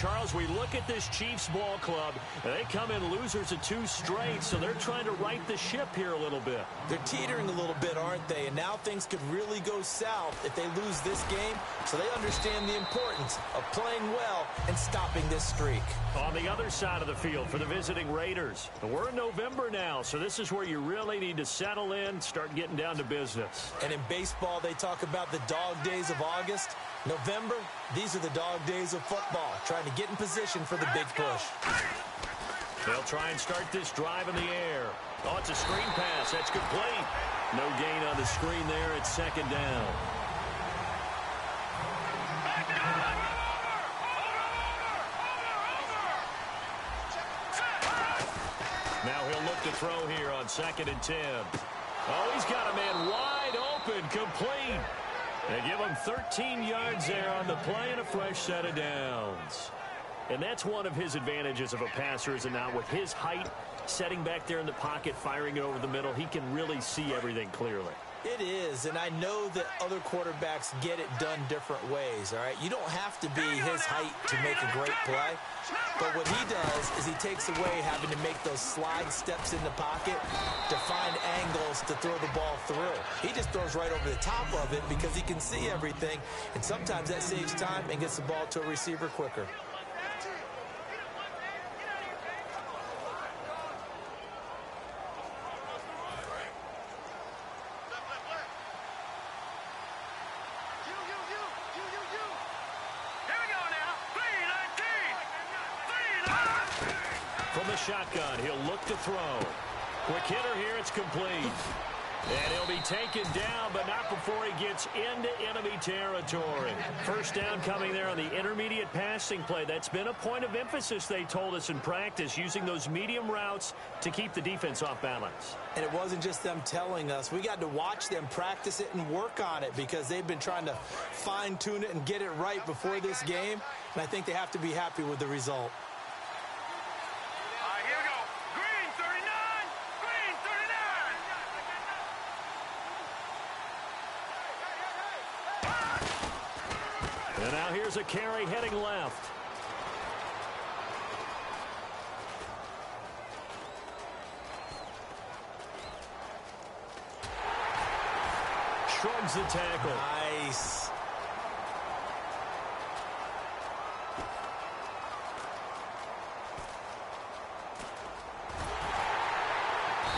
Charles, we look at this Chiefs ball club, and they come in losers of 2 straight, so they're trying to right the ship here a little bit. They're teetering a little bit, aren't they? And now things could really go south if they lose this game, so they understand the importance of playing well and stopping this streak. On the other side of the field for the visiting Raiders. We're in November now, so this is where you really need to settle in, start getting down to business. And in baseball, they talk about the dog days of August. November, these are the dog days of football, trying to get in position for the big push. They'll try and start this drive in the air. Oh, it's a screen pass. That's complete. No gain on the screen there. It's second down. Now he'll look to throw here on 2nd and 10. Oh, he's got a man wide open, complete. They give him 13 yards there on the play and a fresh set of downs. And that's one of his advantages of a passer, is it not? With his height, setting back there in the pocket, firing it over the middle, he can really see everything clearly. It is, and I know that other quarterbacks get it done different ways, all right? You don't have to be his height to make a great play, but what he does is he takes away having to make those slide steps in the pocket to find angles to throw the ball through. He just throws right over the top of it because he can see everything, and sometimes that saves time and gets the ball to a receiver quicker. Shotgun. He'll look to throw. Quick hitter here. It's complete. And he'll be taken down, but not before he gets into enemy territory. First down coming there on the intermediate passing play. That's been a point of emphasis, they told us in practice, using those medium routes to keep the defense off balance. And it wasn't just them telling us. We got to watch them practice it and work on it because they've been trying to fine-tune it and get it right before this game. And I think they have to be happy with the result. And now here's a carry heading left. Shrugs the tackle. Nice.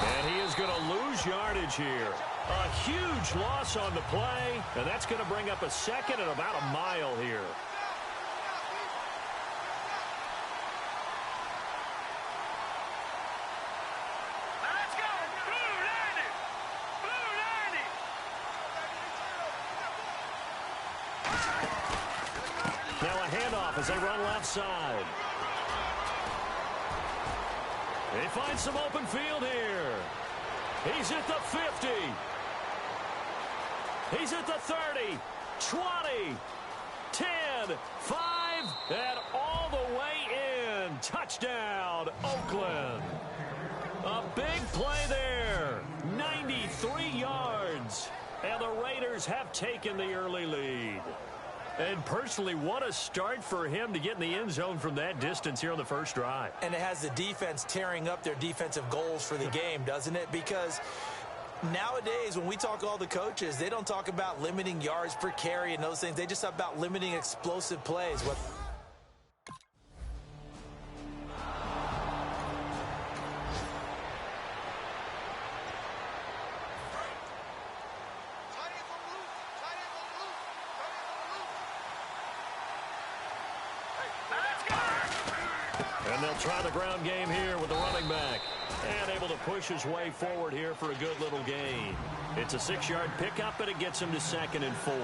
And he is going to lose yardage here. A huge loss on the play, and that's going to bring up a second and about a mile here. Let's go! Blue 90! Blue 90! Now a handoff as they run left side. They find some open field here. He's at the 50. He's at the 30, 20, 10, 5, and all the way in. Touchdown, Oakland. A big play there, 93 yards. And the Raiders have taken the early lead. And personally, what a start for him to get in the end zone from that distance here on the first drive. And it has the defense tearing up their defensive goals for the game, doesn't it? Because nowadays, when we talk to all the coaches, they don't talk about limiting yards per carry and those things. They just talk about limiting explosive plays. And they'll try the ground game here with the running back. And able to push his way forward here for a good little gain. It's a 6-yard pickup, and it gets him to 2nd and 4.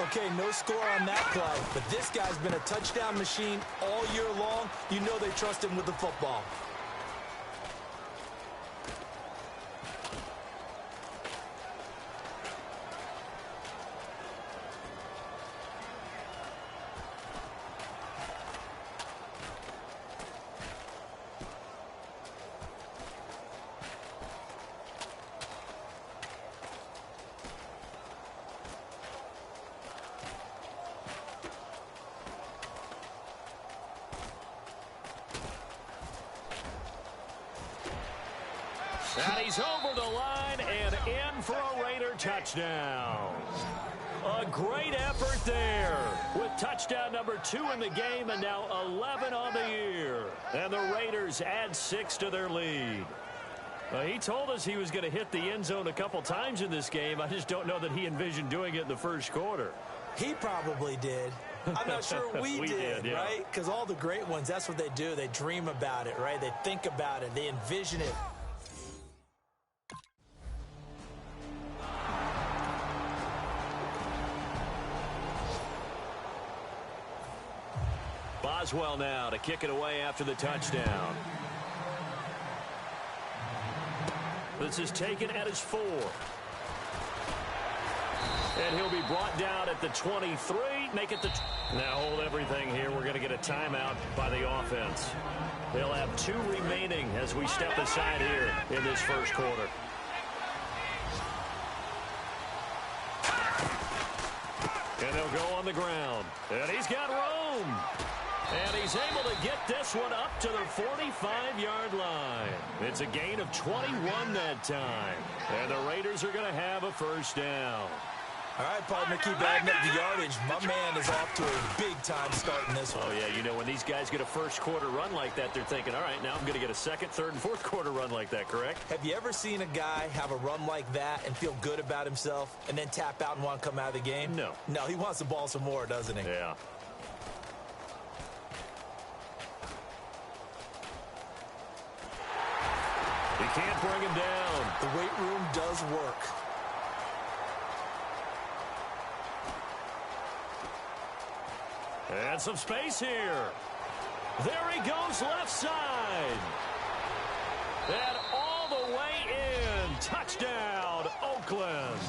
Okay, no score on that play, but this guy's been a touchdown machine all year long. You know they trust him with the football. And he's over the line and in for a Raider touchdown. A great effort there with touchdown number 2 in the game and now 11 on the year. And the Raiders add 6 to their lead. He told us he was going to hit the end zone a couple times in this game. I just don't know that he envisioned doing it in the first quarter. He probably did. I'm not sure we did, yeah. Right? Because all the great ones, that's what they do. They dream about it, right? They think about it. They envision it. Boswell now to kick it away after the touchdown. This is taken at his 4. And he'll be brought down at the 23. Make it the... Now hold everything here. We're going to get a timeout by the offense. They'll have 2 remaining as we step aside here in this first quarter. And they'll go on the ground. And he's got room. And he's able to get this one up to the 45-yard line. It's a gain of 21 that time. And the Raiders are going to have a first down. All right, partner, keep adding up the yardage. My man is off to a big-time start in this one. Oh, yeah, you know, when these guys get a first-quarter run like that, they're thinking, all right, now I'm going to get a second, third, and fourth-quarter run like that, correct? Have you ever seen a guy have a run like that and feel good about himself and then tap out and want to come out of the game? No. No, he wants the ball some more, doesn't he? Yeah. He can't bring him down. The weight room does work. And some space here. There he goes left side. And all the way in. Touchdown, Oakland.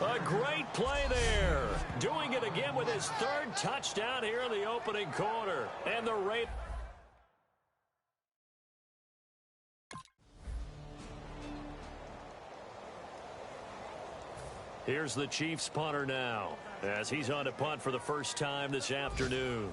A great play there. Doing it again with his 3rd touchdown here in the opening quarter. And the Raiders. Here's the Chiefs punter now as he's on to punt for the first time this afternoon.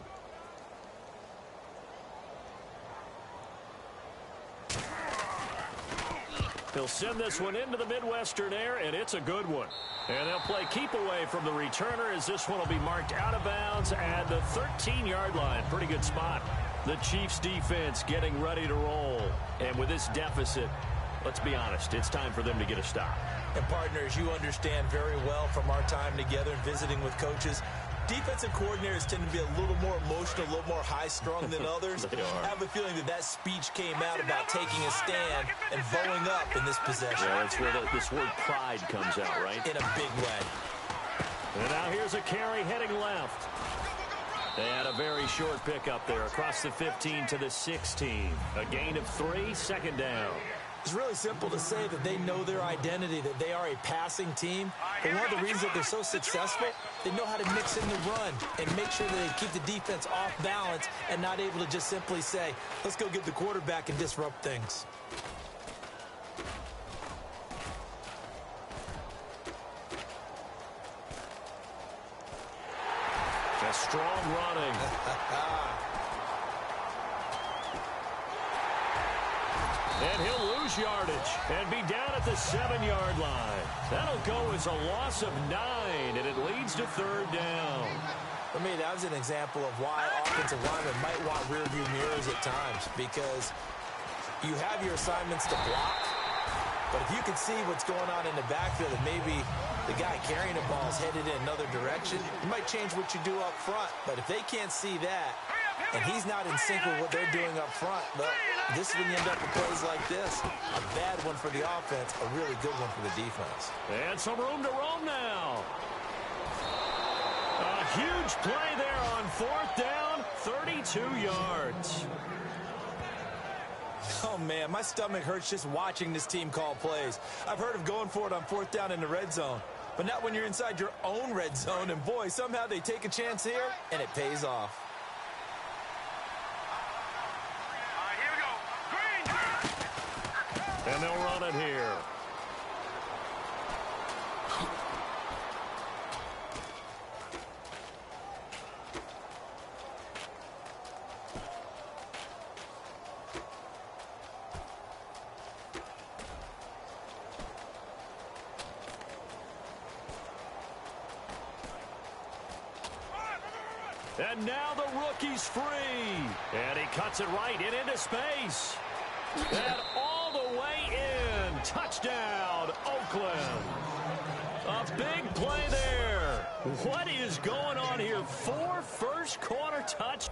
He'll send this one into the Midwestern air, and it's a good one. And they'll play keep away from the returner as this one will be marked out of bounds at the 13-yard line. Pretty good spot. The Chiefs defense getting ready to roll. And with this deficit, let's be honest, it's time for them to get a stop. And partners, you understand very well from our time together and visiting with coaches, defensive coordinators tend to be a little more emotional, a little more high-strung than others. They are. I have a feeling that speech came out about taking a stand and bowing up in this possession. Yeah, that's where this word pride comes out, right? In a big way. And now here's a carry heading left. And a very short pickup there across the 15 to the 16. A gain of 3, second down. It's really simple to say that they know their identity, that they are a passing team. But one of the reasons that they're so successful, they know how to mix in the run and make sure that they keep the defense off balance and not able to just simply say, let's go get the quarterback and disrupt things. A strong running. And he'll lose yardage and be down at the 7-yard line. That'll go as a loss of 9, and it leads to 3rd down. For me, that was an example of why offensive linemen might want rearview mirrors at times, because you have your assignments to block, but if you can see what's going on in the backfield and maybe the guy carrying the ball is headed in another direction, you might change what you do up front. But if they can't see that, and he's not in sync with what they're doing up front, well, this is when you end up with plays like this. A bad one for the offense, a really good one for the defense. And some room to roam now. A huge play there on 4th down, 32 yards. Oh, man, my stomach hurts just watching this team call plays. I've heard of going for it on 4th down in the red zone, but not when you're inside your own red zone. And, boy, somehow they take a chance here, and it pays off. And they'll run it here. And now the rookie's free. And he cuts it right into space. And all the way in. Touchdown, Oakland. A big play there. What is going on here? 4 first-quarter touchdowns.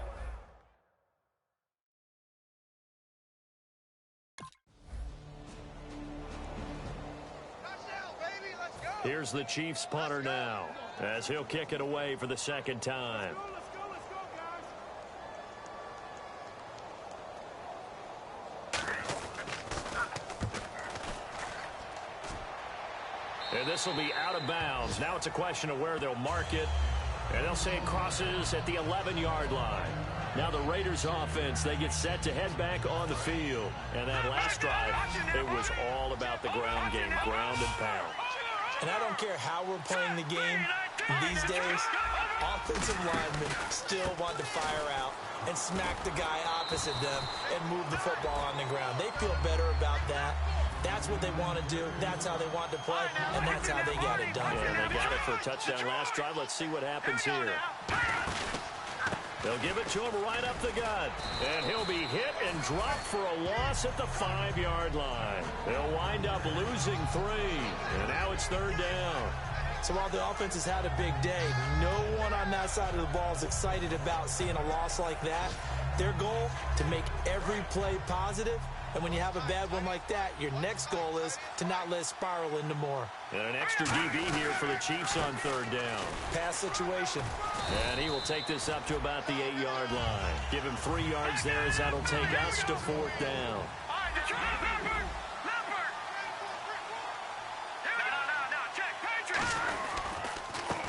Here's the Chiefs punter now, as he'll kick it away for the second time. And this will be out of bounds. Now it's a question of where they'll mark it. And they'll say it crosses at the 11-yard line. Now the Raiders offense, they get set to head back on the field. And that last drive, it was all about the ground game, ground and pound. And I don't care how we're playing the game these days, offensive linemen still want to fire out and smack the guy opposite them and move the football on the ground. They feel better about that. That's what they want to do. That's how they want to play, and that's how they got it done. Yeah, they got it for a touchdown last drive. Let's see what happens here. They'll give it to him right up the gut. And he'll be hit and dropped for a loss at the 5-yard line. They'll wind up losing 3. And now it's third down. So while the offense has had a big day, no one on that side of the ball is excited about seeing a loss like that. Their goal, to make every play positive. And when you have a bad one like that, your next goal is to not let it spiral into more. And an extra DB here for the Chiefs on third down. Pass situation. And he will take this up to about the 8-yard line. Give him 3 yards there as that'll take us to fourth down.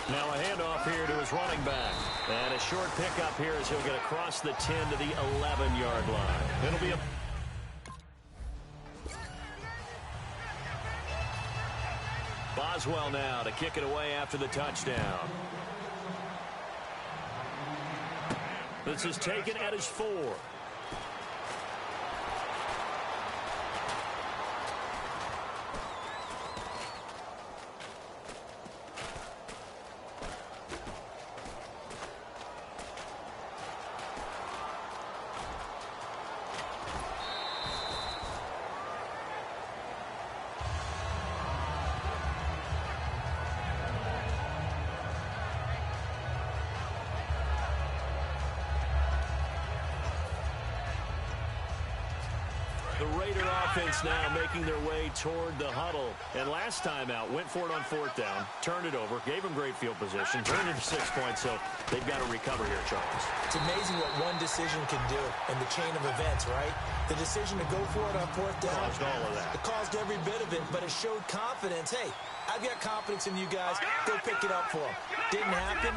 Now a handoff here to his running back. And a short pickup here as he'll get across the 10 to the 11-yard line. It'll be a... Boswell now to kick it away after the touchdown. This is taken at his 4. The Raider offense now making their way toward the huddle. And last time out, went for it on fourth down, turned it over, gave them great field position, turned it into 6 points, so they've got to recover here, Charles. It's amazing what one decision can do in the chain of events, right? The decision to go for it on fourth down. Caused all of that. It caused every bit of it, but it showed confidence. Hey, I've got confidence in you guys. Go pick it up for them. Didn't happen.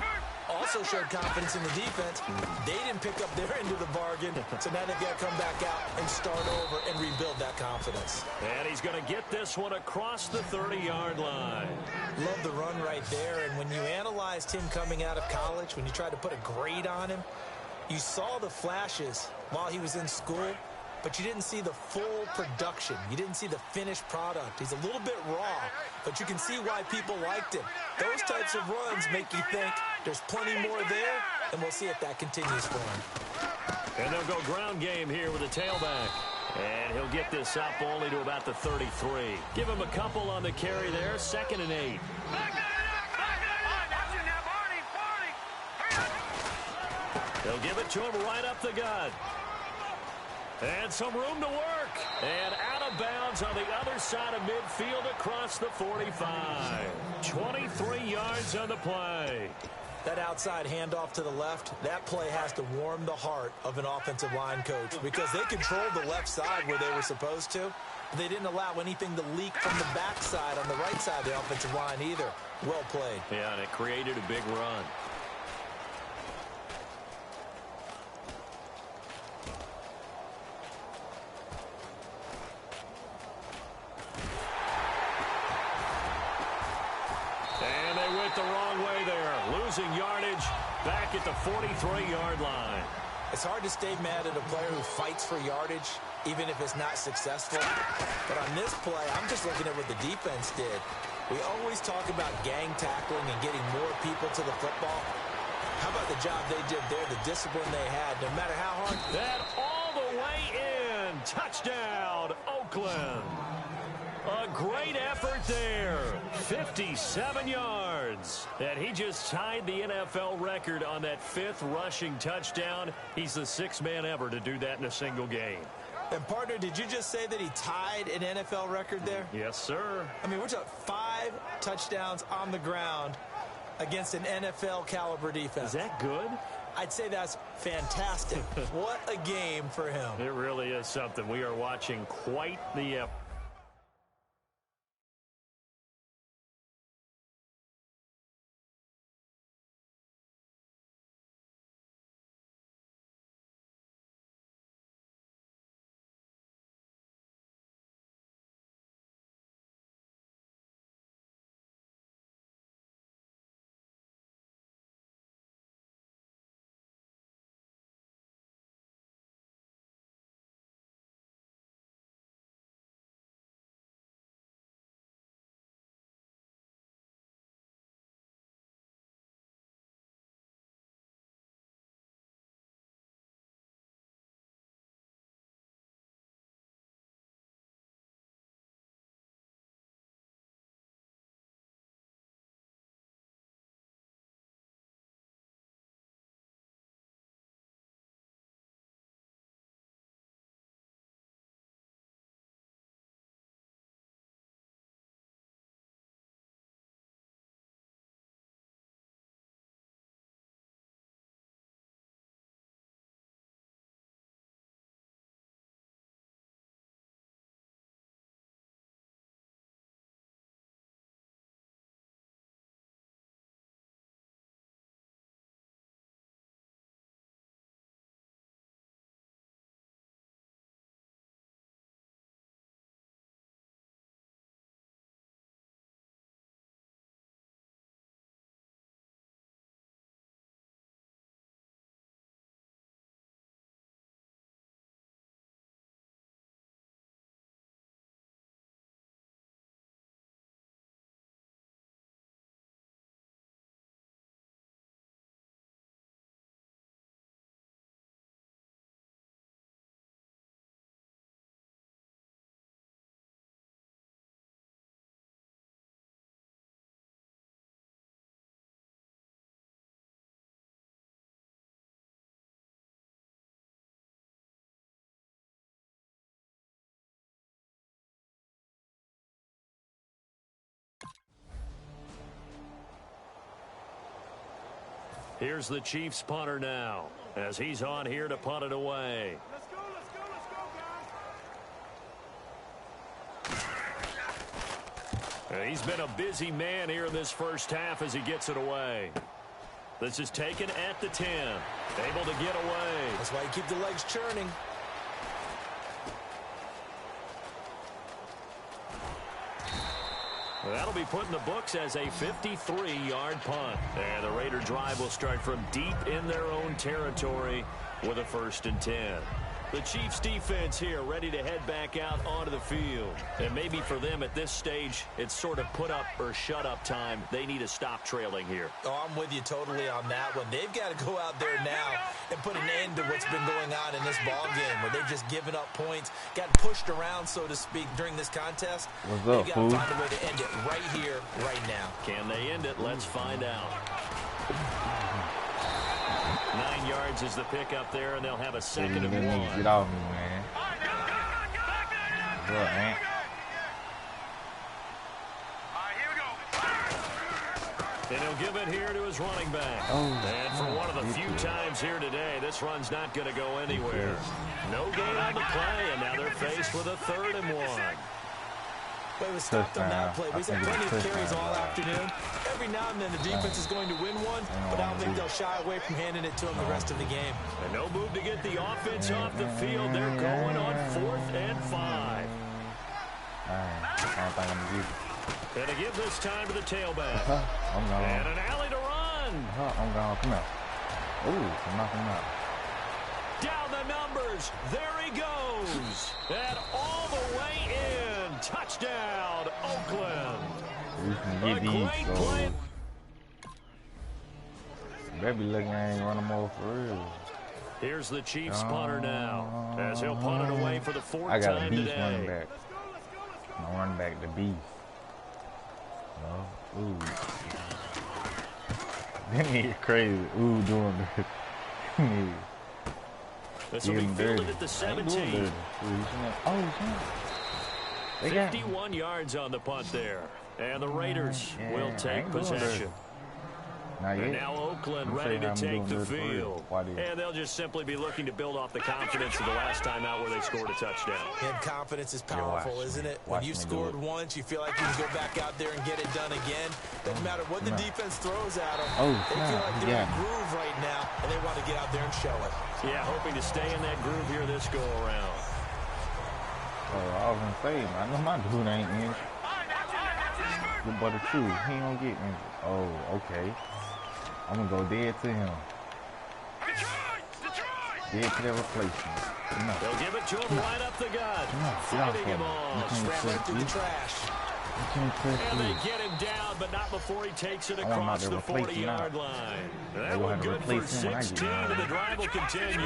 Also showed confidence in the defense. They didn't pick up their end of the bargain, so now they've got to come back out and start over and rebuild that confidence. And he's going to get this one across the 30-yard line. Love the run right there, and when you analyzed him coming out of college, when you tried to put a grade on him, you saw the flashes while he was in school, but you didn't see the full production. You didn't see the finished product. He's a little bit raw, but you can see why people liked him. Those types of runs make you think there's plenty more there, and we'll see if that continues for him. And they'll go ground game here with a tailback. And he'll get this up only to about the 33. Give him a couple on the carry there, 2nd and 8. They'll give it to him right up the gut. And some room to work. And out of bounds on the other side of midfield across the 45. 23 yards on the play. That outside handoff to the left, that play has to warm the heart of an offensive line coach because they controlled the left side where they were supposed to. But they didn't allow anything to leak from the backside on the right side of the offensive line either. Well played. Yeah, and it created a big run. The wrong way there, losing yardage back at the 43-yard line. It's hard to stay mad at a player who fights for yardage, even if it's not successful. But on this play, I'm just looking at what the defense did. We always talk about gang tackling and getting more people to the football. How about the job they did there, the discipline they had, no matter how hard. That all the way in. Touchdown, Oakland. A great effort there. 57 yards. And he just tied the NFL record on that 5th rushing touchdown. He's the 6th man ever to do that in a single game. And, partner, did you just say that he tied an NFL record there? Yes, sir. I mean, we're talking 5 touchdowns on the ground against an NFL-caliber defense. Is that good? I'd say that's fantastic. What a game for him. It really is something. We are watching quite the effort. Here's the Chiefs punter now as he's on here to punt it away. Let's go, guys. He's been a busy man here in this first half as he gets it away. This is taken at the 10. Able to get away. That's why you keep the legs churning. That'll be put in the books as a 53-yard punt. And the Raider drive will start from deep in their own territory with a 1st and 10. The Chiefs defense here ready to head back out onto the field. And maybe for them at this stage, it's sort of put up or shut up time. They need to stop trailing here. Oh, I'm with you totally on that one. They've got to go out there now and put an end to what's been going on in this ball game where they've just given up points, got pushed around, so to speak, during this contest. What's up, they've got fool? to find a way to end it right here, right now. Can they end it? Let's find out. 9 yards is the pickup there, and they'll have a 2nd and 1. Get off me, man. What's up, man? And he'll give it here to his running back. And for one of the few times here today, this run's not going to go anywhere. No gain on the play, and now they're faced with a 3rd and 1. Well, it was stopped on that play. We've had plenty of carries all afternoon. Every now and then the defense is going to win one, but I don't think they'll shy away from handing it to them the rest of the game. And no move to get the offense off the field. They're going on 4th and 5. And to give this time to the tailback. I'm gone. And an alley to run. I'm gone. Come out. Ooh, I'm knocking him out. Down the numbers. There he goes. And all the way in. Touchdown, Oakland. We can A get these, great play. Better be looking I ain't running more for real. Here's the Chiefs punter now, as he'll punt it away for the fourth I got a time beast today. running back. My running back, the beast. Oh, ooh. That nigga crazy. Ooh, doing this. This will be fielded at the 17. Oh, shit. 51 yards on the punt there. And the Raiders will take possession. And now Oakland ready to take the field. And they'll just simply be looking to build off the confidence of the last time out where they scored a touchdown. And confidence is powerful, isn't it? When you scored once, you feel like you can go back out there and get it done again. Doesn't matter what the defense throws at them. They feel like they're in a groove right now, and they want to get out there and show it. Yeah, hoping to stay in that groove here this go-around. Oh, I was going to say, man, I know my dude ain't injured. But the truth, he ain't going to get injured. Oh, okay. I'm going to go dead to him. Dead to that replacement. They'll give it to him right up the gut. Fighting him on. Scrambling through the trash. And they get him down, but not before he takes it across the 40-yard line. That one good for 16, and the drive will continue.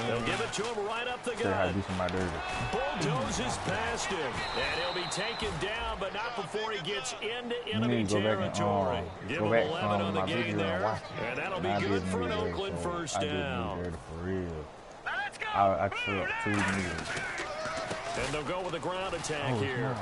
They'll give it to him right up the gut. Bulldozes past him. And he'll be taken down, but not before he gets into enemy territory. Give him 11 on the game there. And that'll be good for an Oakland first down. I threw up 2 meters. And they'll go with a ground attack here.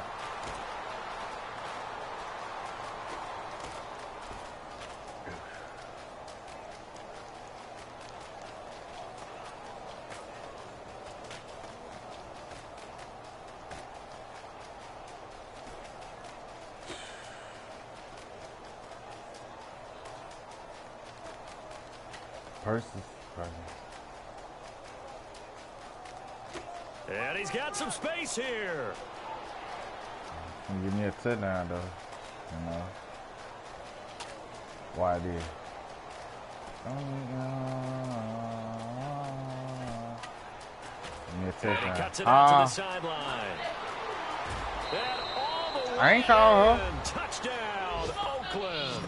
And he's got some space here. Give me a touchdown, though. You know. Why did? Give me a touchdown. He cuts it out to the sideline. And all the way I ain't call her. Touchdown, Oakland.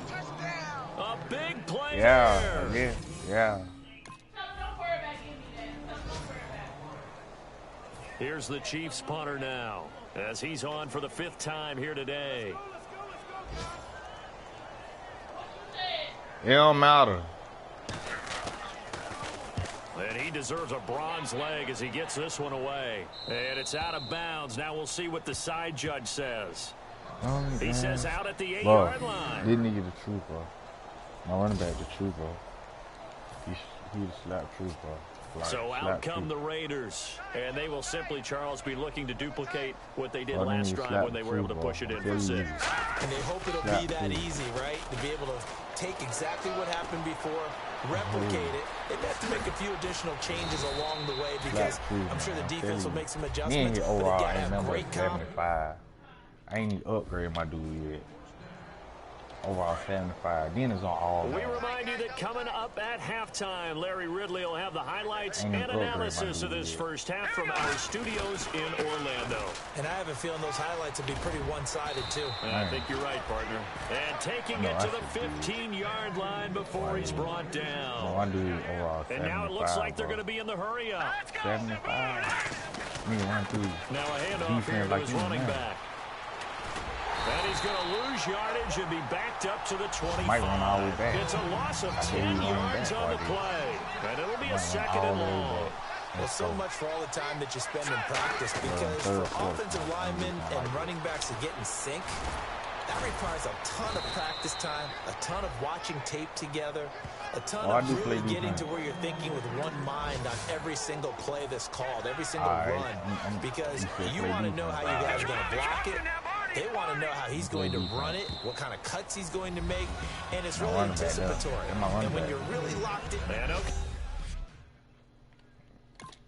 A big play there. Yeah. Here's the Chiefs punter now, as he's on for the 5th time here today. It don't matter. And he deserves a bronze leg as he gets this one away. And it's out of bounds. Now we'll see what the side judge says. He says out at the 8-yard line. Didn't he get the truth, bro? My running back, the truth, bro. He slapped truth, bro. So out come the Raiders, and they will simply, Charles, be looking to duplicate what they did last drive when they were able to push it in for 6. And they hope it'll be that easy, right? To be able to take exactly what happened before, replicate it. They have to make a few additional changes along the way because I'm sure the defense will make some adjustments. But again, have great confidence. I ain't even upgrade my dude yet. Overall 75. Then it's on all. We remind you that coming up at halftime, Larry Ridley will have the highlights and analysis of this first half from our studios in Orlando. And I have a feeling those highlights will be pretty one-sided, too. I think you're right, partner. And taking it to the 15-yard line before he's brought down. And now it looks like they're going to be in the hurry-up. 75. Now a handoff here to his running back. And he's going to lose yardage and be backed up to the 25. Might run all the way back. It's a loss of 10 yards on the play. And it'll be a 2nd and long. Well, so much for all the time that you spend in practice, because for offensive linemen and running backs to get in sync, that requires a ton of practice time, a ton of watching tape together, a ton of really getting to where you're thinking with one mind on every single play that's called, every single run, because you want to know how you guys are going to block it. They want to know how he's going to run it, what kind of cuts he's going to make, and it's really anticipatory. And when you're really locked in,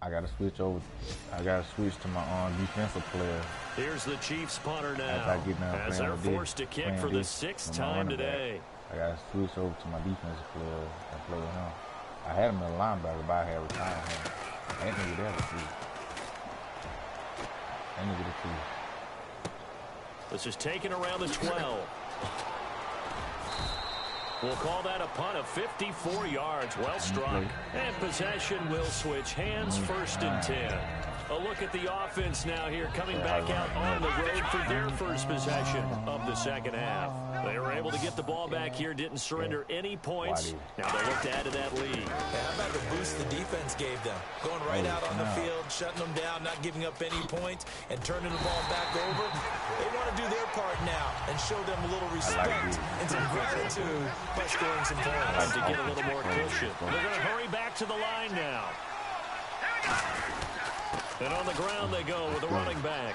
I got to switch over. I got to switch to my defensive player. Here's the Chiefs punter now, as they're forced to kick for the 6th time today. I got to switch over to my defensive player and play with him. I had him in the linebacker, but I had retired him. That nigga there the truth. That nigga the truth. This is taken around the 12. We'll call that a punt of 54 yards. Well struck. And possession will switch hands, 1st and 10. A look at the offense now here, coming back out on the road for their first possession of the second half. They were able to get the ball back here, didn't surrender any points. Now they look to add to that lead. How about the boost the defense gave them? Going right out on the field, shutting them down, not giving up any points, and turning the ball back over. They want to do their part now and show them a little respect and some gratitude by scoring some points. To get a little more cushion. They're going to hurry back to the line now. And on the ground they go with a running back.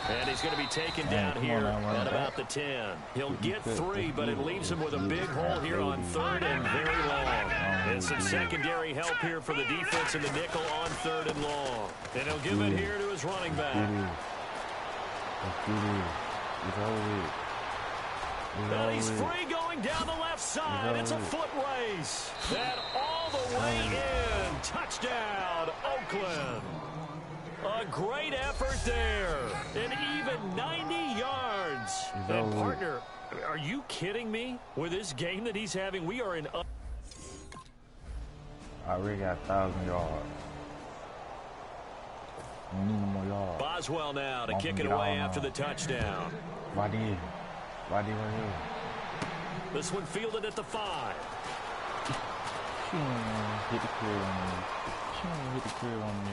And he's going to be taken down here at about the 10. He'll get 3, but it leaves him with a big hole here on 3rd and very long. And some secondary help here for the defense in the nickel on 3rd and long. And he'll give it here to his running back. And he's free going down the left side. It's a foot race. And all the way in. Touchdown, Oakland. A great effort there. And even 90 yards. And partner, are you kidding me? With this game that he's having, we are in... I already got 1,000 yards. We need more yards. Boswell now to kick it away after the touchdown. Why did right here? This one fielded at the 5. Hit the curl on me. Hit the curl on me.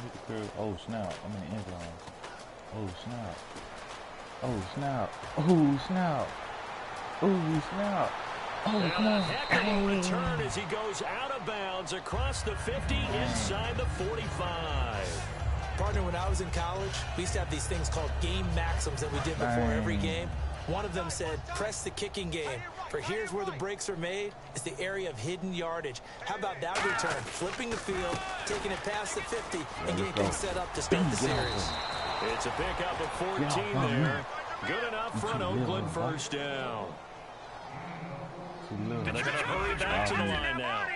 Hit the curl. Oh, snap. I'm in the end zone. Oh, snap. Oh, snap. Oh, snap. Oh, snap. Oh, come on. Heck of a return as he goes out of bounds across the 50 inside the 45. Partner, when I was in college, we used to have these things called game maxims that we did before every game. One of them said, press the kicking game. For here's where the breaks are made. It's the area of hidden yardage. How about that return? Flipping the field, taking it past the 50, and getting things set up to start the series. It's a pickup of 14 there. Good enough for an Oakland first down. And they're going to hurry back to the line now.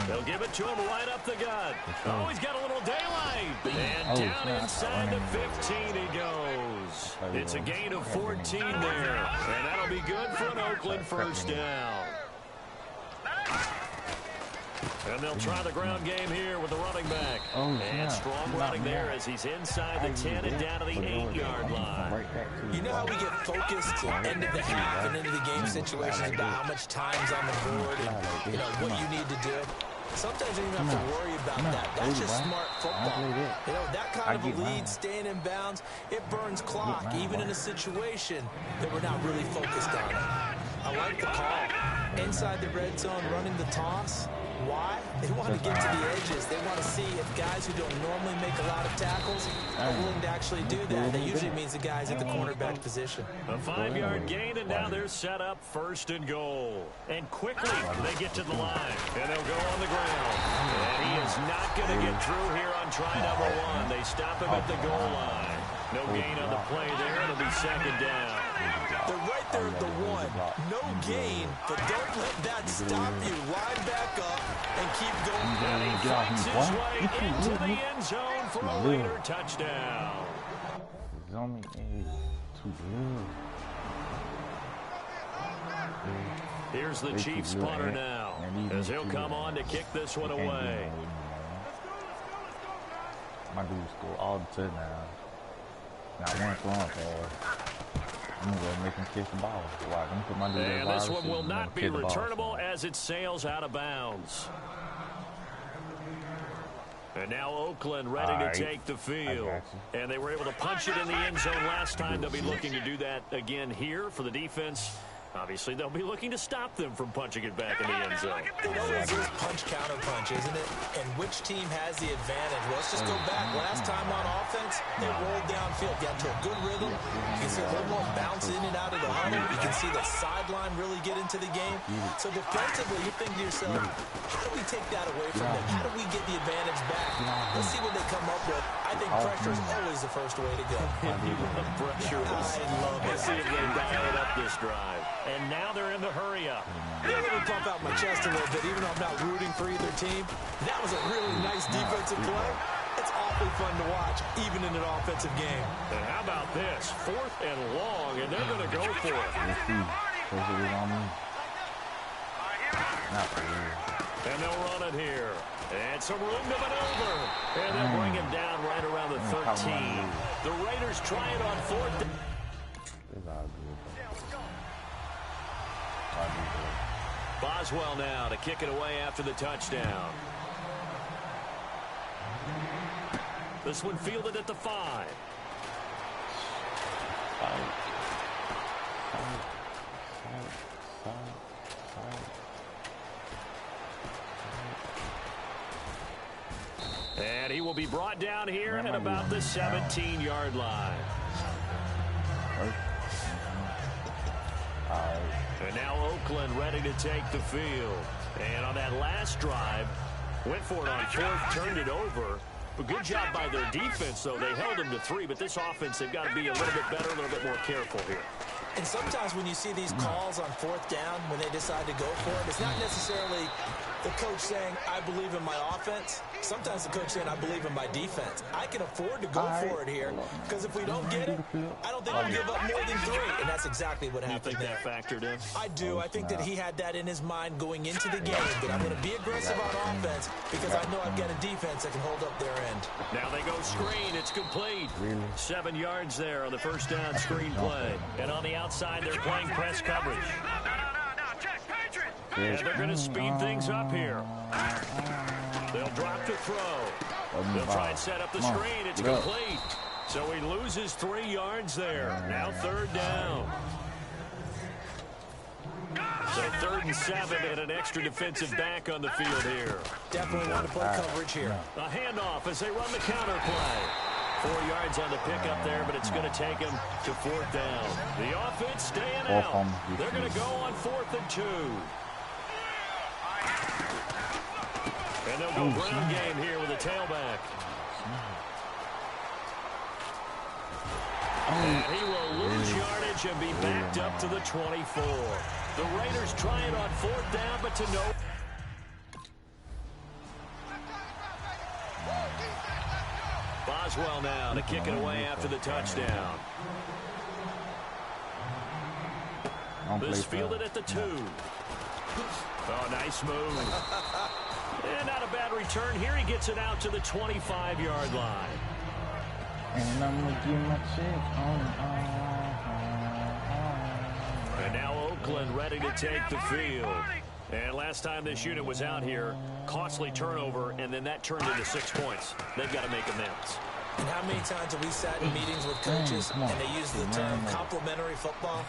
They'll give it to him right up the gut. Oh, he's got a little daylight. And down inside the 15 he goes. It's a gain of 14 there. And that'll be good for an Oakland first down. And they'll try the ground game here with the running back. And strong running there as he's inside the 10 and down to the 8-yard line. You know how we get focused end of the half and into the game situations about how much time's on the board and, you know, what you need to do? Sometimes you don't have to worry about that. That's just smart football. You know, that kind of a lead, staying in bounds, it burns clock, even in a situation that we're not really focused on it. I like the call. Inside the red zone, running the toss. Why? They want to get to the edges. They want to see if guys who don't normally make a lot of tackles are willing to actually do that. That usually means the guys at the cornerback position. A 5-yard gain, and now they're set up 1st and goal. And quickly, they get to the line. And they'll go on the ground. And he is not going to get through here on try number 1. They stop him at the goal line. No gain on the play there. It'll be 2nd down. They're right there at the 1. No gain, but don't let that stop you. Line back up and keep going. And he fights his way into the end zone for a later touchdown. Here's the Chiefs punter now, as he'll come on to kick this one away. My dude scored all the touchdowns. Not one throwing pass. I'm going to make him catch the ball. And this one will not be returnable as it sails out of bounds. And now Oakland ready to take the field. And they were able to punch it in the end zone last time. They'll be looking to do that again here for the defense. Obviously, they'll be looking to stop them from punching it back in the end zone. It always is punch-counter-punch, isn't it? And which team has the advantage? Well, let's just go back. Last time on offense, they rolled downfield, got to a good rhythm. You can see a little more bounce in and out of the huddle. You can see the sideline really get into the game. So defensively, you think to yourself, how do we take that away from them? How do we get the advantage back? Let's see what they come up with. I think pressure is always the first way to go. You love pressure. I love it. Let's see if they dial it up this drive. And now they're in the hurry up. Yeah, let me pump out my chest a little bit, even though I'm not rooting for either team. That was a really nice defensive play. It's awesome. awfully fun to watch, even in an offensive game. And how about this? 4th and long, and they're going to go for it. Let's see. First it was on me. Not for real. And they'll run it here. And some room to maneuver. And they'll bring him down right around the 13. The Raiders try it on 4th down. It's all good, though. All good. Boswell now to kick it away after the touchdown. This one fielded at the 5. And he will be brought down here at about the 17-yard line. And now Oakland ready to take the field. And on that last drive, went for it on 4th, turned it over. But good job by their defense, though. They held them to 3, but this offense, they've got to be a little bit better, a little bit more careful here. And sometimes when you see these calls on 4th down, when they decide to go for it, it's not necessarily the coach saying, I believe in my offense. Sometimes the coach saying, I believe in my defense. I can afford to go for it here, because if we don't get it, I don't think we'll give up more than 3. And that's exactly what happened there. You think that factored in? I do. I think that he had that in his mind going into the game, that I'm going to be aggressive on offense because I know I've got a defense that can hold up their end. Now they go screen. It's complete. 7 yards there on the first down screen play. And on the outside, they're playing press coverage. And they're going to speed things up here. They'll drop to throw. They'll try and set up the screen. It's complete. So he loses 3 yards there. Now 3rd down. So 3rd and 7 and an extra defensive back on the field here. Definitely want to play coverage here. A handoff as they run the counter play. 4 yards on the pickup there, but it's going to take him to 4th down. The offense staying out. They're going to go on 4th and 2. And they'll go ground game here with a tailback. And he will lose yardage and be backed up to the 24. The Raiders try it on 4th down, but to no. Boswell now to kick it away after the touchdown. This fielded at the 2. Oh, nice move. And not a bad return. Here he gets it out to the 25-yard line. And I'm going to give my check on. And now Oakland ready to take the field. And last time this unit was out here, costly turnover, and then that turned into 6 points. They've got to make amends. And how many times have we sat in meetings with coaches and they use the term complementary football?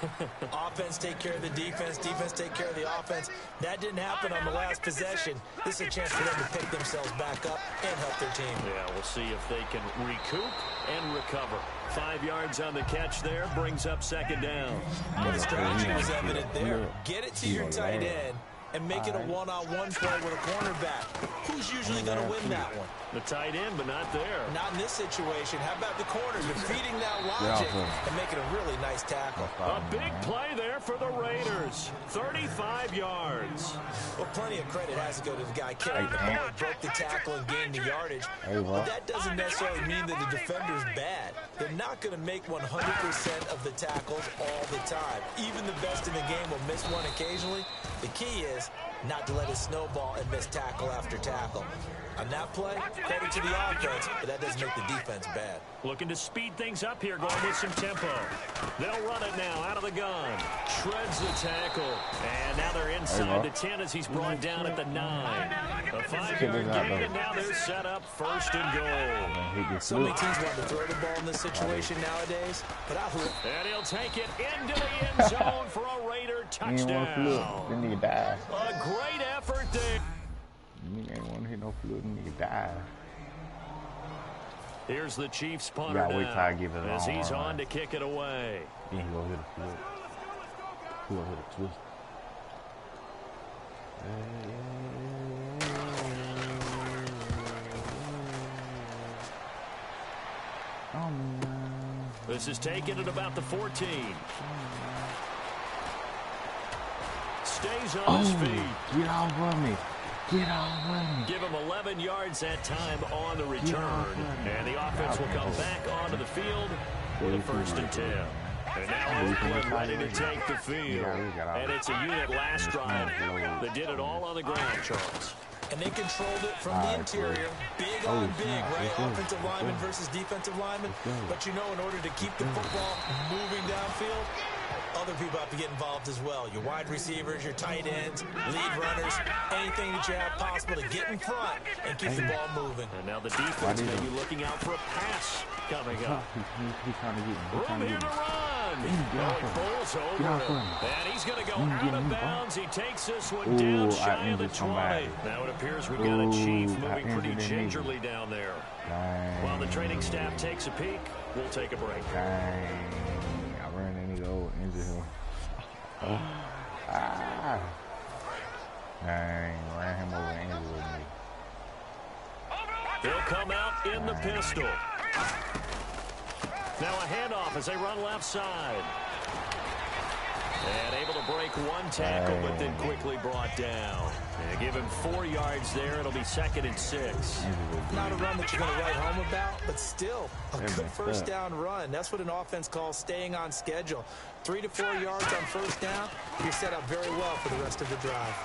Offense take care of the defense, defense take care of the offense. That didn't happen on the last possession. This is a chance for them to pick themselves back up and help their team. Yeah, we'll see if they can recoup and recover. 5 yards on the catch there, brings up 2nd down. Well, the strategy was evident there. Get it to your tight end and make it a one-on-one play with a cornerback. Who's usually going to win that one? The tight end, but not there. Not in this situation. How about the corner defeating that logic and making a really nice tackle? A big play there for the Raiders. 35 yards. Well, plenty of credit has to go to the guy carrying the ball, broke the tackle and gained the yardage. But that doesn't necessarily mean that the defender's bad. They're not going to make 100% of the tackles all the time. Even the best in the game will miss one occasionally. The key is not to let it snowball and miss tackle after tackle. On that play, credit to the offense, but that doesn't make the defense bad. Looking to speed things up here, going with some tempo. They'll run it now out of the gun. Shreds the tackle. And now they're inside the 10 as he's brought down at the 9. A 5-yard gain, and now they're set up 1st and goal. So many teams want to throw the ball in this situation nowadays, but and he'll take it into the end zone for a Raider touchdown. A great effort there. Nigga ain't want to hit no fluid, nigga die. Here's the Chiefs punter now, as he's on to kick it away. Then he gonna hit a fluid. He gonna hit a twist. This is taken at about the 14. Stays on his feet. Get off of me. Get off running. Give him 11 yards that time on the return. And the offense will come back onto the field with a 1st and 10. And now Oakland ready to take the field. And it's a unit last drive that did it all on the ground, Charles. And they controlled it from the interior. Big on big, right? Offensive lineman versus defensive lineman. But you know, in order to keep the football moving downfield, other people have to get involved as well. Your wide receivers, your tight ends, lead runners, anything that you have possible to get in front and keep the ball moving. And now the defense may be looking out for a pass coming up. He's trying to get me. Room here to run. He pulls over him. And he's going to go out of bounds. He takes this one down shy of the 20. Now it appears we've got a Chief moving pretty gingerly down there. While the training staff takes a peek, we'll take a break. I ran that nigga over into him. Ran him over into me. They'll come out in the pistol. Now a handoff as they run left side. And able to break one tackle, but then quickly brought down. And give him 4 yards there. It'll be 2nd and 6. Not a run that you're going to write home about, but still a good first down run. That's what an offense calls staying on schedule. 3 to 4 yards on first down. You're set up very well for the rest of the drive.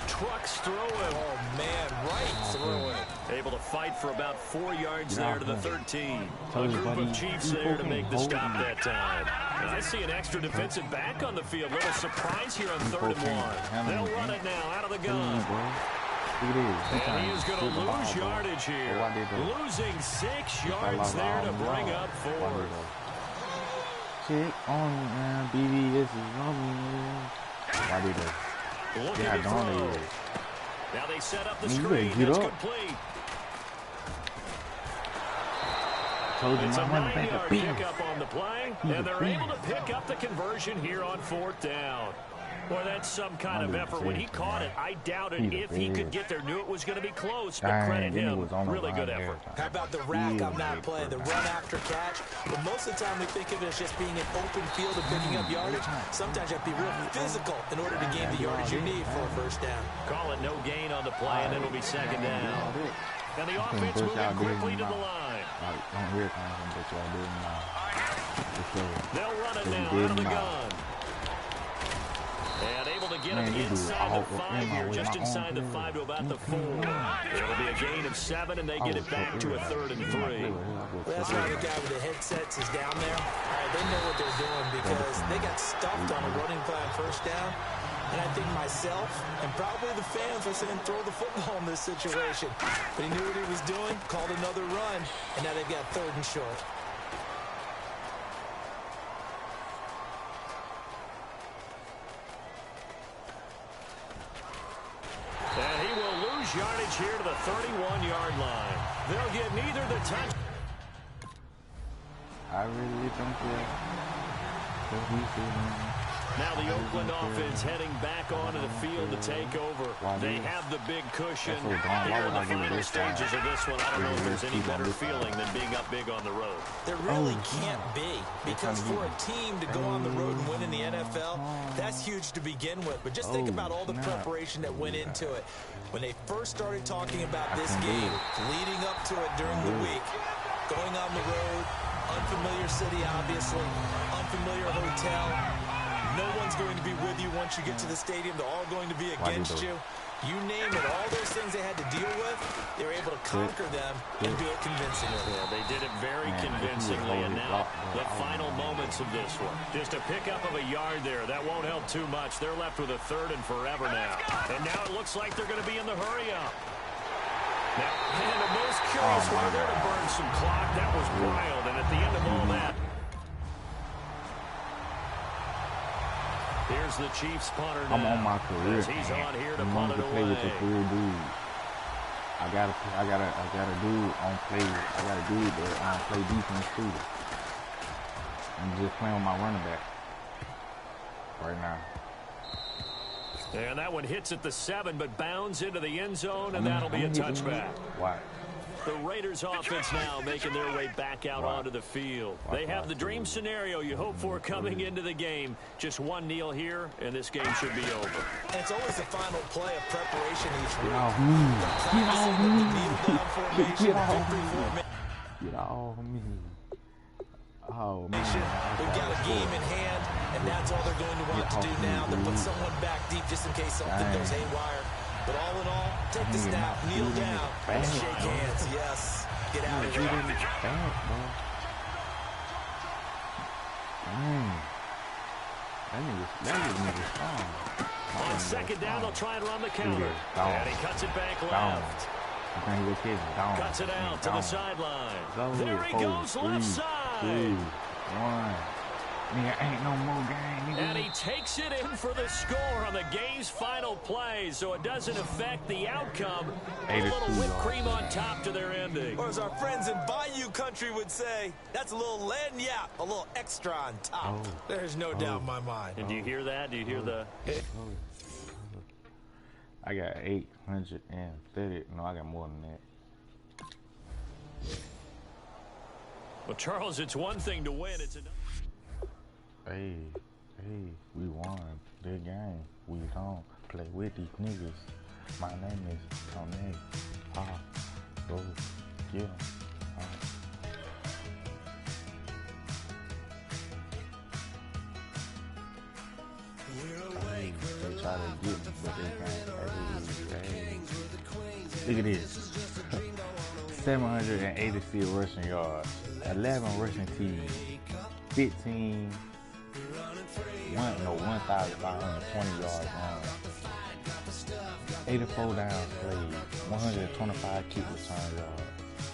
Trucks throwing. Oh, man, right throwing. Able to fight for about 4 yards there to the 13. A group of Chiefs there to make the stop that time. And I see an extra defensive back on the field. Little surprise here on 3rd and 1. They'll run it now out of the gun. And he is going to lose yardage here. Losing 6 yards there to bring up 4. Check on me, man. BB, this is wrong. Why did they? Look at the throw. Now they set up the screen. It's complete. It's a 9-yard pickup on the play, and they're able to pick up the conversion here on 4th down. Boy, that's some kind of effort. When he caught it, I doubted if he could get there. Knew it was going to be close, but credit him. Really good effort. How about the rack on that play, the run after catch? But most of the time we think of it as just being an open field and picking up yardage. Sometimes you have to be real physical in order to gain the yardage you need for a first down. Call it no gain on the play, and it'll be 2nd down. And the offense moving quickly to the line. They'll run it now out of the gun. And able to get him inside the 5 here, just inside the 5 to about the 4. It'll be a gain of 7, and they get it back to a 3rd and 3. Well, that's why the guy with the headsets is down there. All right, they know what they're doing because they got stuffed on a running play on first down. And I think myself and probably the fans were saying throw the football in this situation. But he knew what he was doing, called another run, and now they've got 3rd and short. And he will lose yardage here to the 31-yard line. They'll get neither the touch. I really don't care. Now the Oakland offense heading back onto the field to take over. They have the big cushion here in the final stages of this one. I don't know if there's any better feeling than being up big on the road. There really can't be, because for a team to go on the road and win in the NFL, that's huge to begin with. But just think about all the preparation that went into it. When they first started talking about this game, leading up to it during the week, going on the road, unfamiliar city, obviously, unfamiliar hotel. No one's going to be with you once you get to the stadium. They're all going to be against you. You name it, all those things they had to deal with, they were able to conquer them and do it convincingly. Yeah, they did it very convincingly, and now the final moments of this one. Just a pickup of a yard there. That won't help too much. They're left with a 3rd and forever now. And now it looks like they're going to be in the hurry-up. Now, and the most curious one there to burn some clock. That was wild, and at the end of all that, here's the Chiefs punter now. I'm on my career. He's on here to I'm punt it to play away. with a career dude. I got a dude on play. I got a dude that play defense too. I'm just playing with my running back right now. And that one hits at the 7, but bounds into the end zone, and that'll be a touchback. Why? The Raiders offense now making their way back out onto the field. They have the dream scenario you hope for coming into the game. Just one kneel here, and this game should be over. And it's always the final play of preparation each week. Get off me. Get off me. Get off me. Get off me. Oh, man. We've got a game in hand, and that's all they're going to want to do now. They'll put someone back deep just in case something goes haywire. But all in all, take the snap, kneel down, and shake hands. Yes, get out of here. That nigga's strong. On second down, they'll try and run the counter. And he cuts it back left. Cuts it out to the sideline. There he goes, left side. 2, 1. Nigga, ain't no more game. And he takes it in for the score on the game's final play, so it doesn't affect the outcome. A little whipped cream on top to their ending. Or as our friends in Bayou Country would say, that's a little lagniappe, a little extra on top. There's no doubt in my mind. And do you hear that? Do you hear the... I got 830. No, I got more than that. Well, Charles, it's one thing to win. It's another. Hey, we won the game. We don't play with these niggas. My name is Tony. Go get him. They try to get me, but they can't. Look at this. 786 rushing yards, 11 rushing TDs, 1,520 yards long, 84 downs played, 125 kick return yards,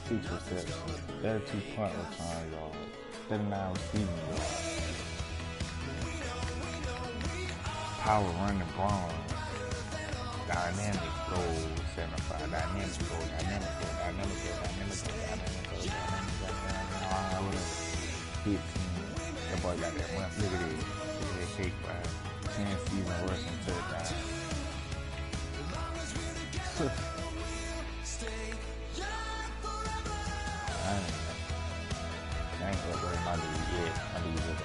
6 receptions, 32 punt return yards, 39 receiving yards. Power running bronze, dynamic goal 75, dynamic goal, 15. That boy got that one. Look at this. Look at that cake by 10 season rushing touchdown. I ain't upgrading my league yet. My league is up.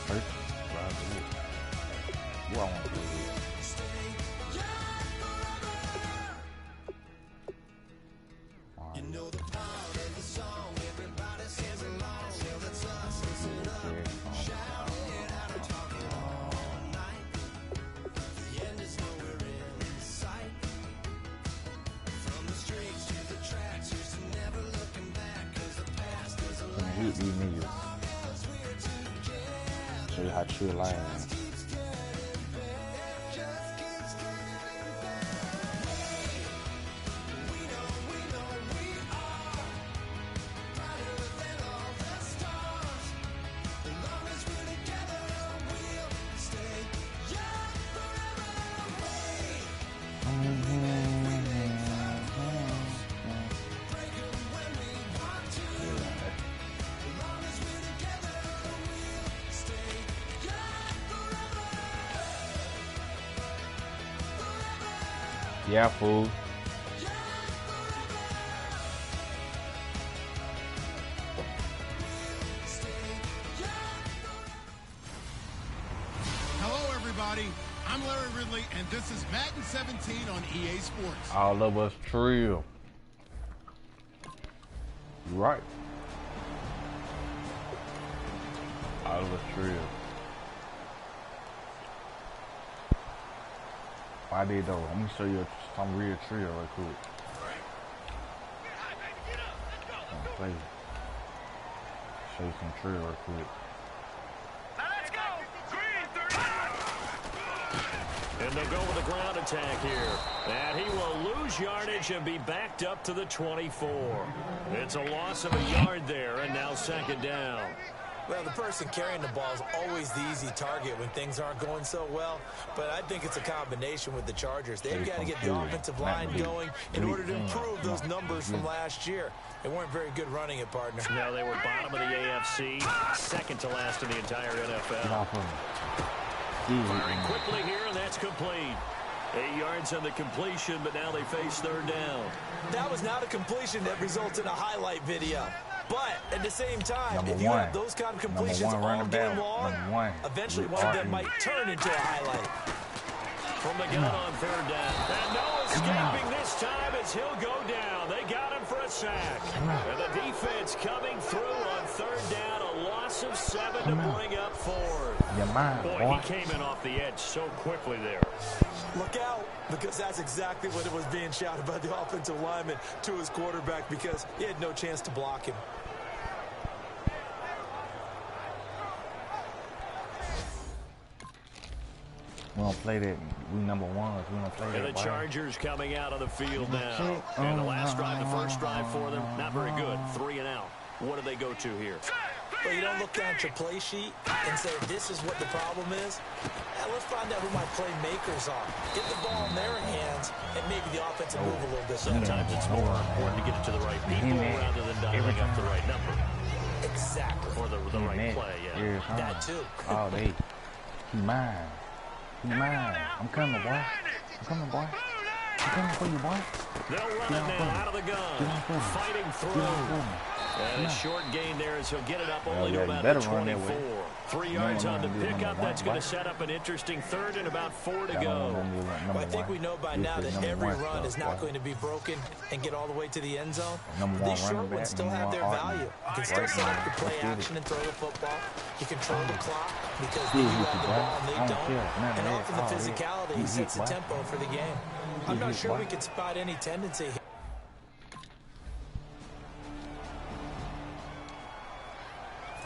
First, what I want to do is hit these niggas. Show you how true I am. Yeah, fool. Hello, everybody. I'm Larry Ridley, and this is Madden 17 on EA Sports. All of us trill. You right. All of us trill. I did though. Let me show you some real trio real quick. Play. Show you some trio real quick. Now let's go. And they'll go with a ground attack here. And he will lose yardage and be backed up to the 24. It's a loss of a yard there, and now second down. Well, the person carrying the ball is always the easy target when things aren't going so well, but I think it's a combination with the Chargers. They've got to get the offensive line going in order to improve those numbers from last year. They weren't very good running it, partner. No, they were bottom of the AFC, second to last in the entire NFL. Firing quickly here, and that's complete. 8 yards on the completion, but now they face third down. That was not a completion that results in a highlight video. But at the same time, Number if you one. have those kind of completions all running game back. long, Number one. eventually one of them might turn into a highlight. From the gun on third down. And no escaping this time as he'll go down. They got him for a sack. And the defense coming through on third down. A loss of 7 to bring up fourth. Boy, he came in off the edge so quickly there. Look out, because that's exactly what it was being shouted by the offensive lineman to his quarterback, because he had no chance to block him. We don't play that. We number ones. We don't play that. And the Chargers coming out on the field now. And the last drive, the first drive for them, not very good. 3 and out. What do they go to here? Well, you don't look down at your play sheet and say, this is what the problem is. Now, let's find out who my playmakers are. Get the ball in their hands and maybe the offensive move a little bit. Sometimes it's more important to get it to the right people rather than dialing up the right number. Exactly. Or the right play, yeah. That too. Oh, he mine. He mine. I'm coming, boy. I'm coming, boy. I'm coming for you, boy. They'll run it now out of the gun. Fighting through. And a short gain there as he'll get it up only to about the 24. 3 yards on the pickup. That's going to set up an interesting third and about 4 to go. Well, I think we know by now that every run is not going to be broken and get all the way to the end zone. These short ones still have their value. You can still set up the play action and throw the football. You control the clock because you have the ball and they don't. And often the physicality sets the tempo for the game. I'm not sure we could spot any tendency here.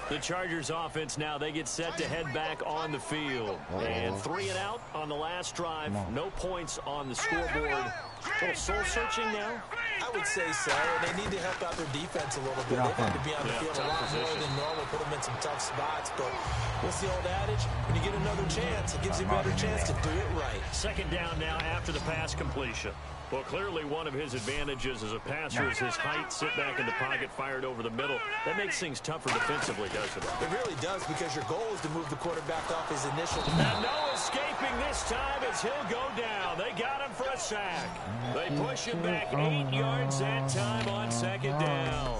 The Chargers offense now, they get set to head back on the field. And 3 and out on the last drive. No points on the scoreboard. A little soul-searching now? I would say so. And they need to help out their defense a little bit. They've had to be on the field a lot more than normal, put them in some tough spots. But what's the old adage? When you get another chance, it gives you a better chance to do it right. Second down now after the pass completion. Well, clearly one of his advantages as a passer is his height, sit back in the pocket, fired over the middle. That makes things tougher defensively, doesn't it? It really does, because your goal is to move the quarterback off his initial. And no escaping this time as he'll go down. They got him for a sack. They push him back 8 yards that time on second down.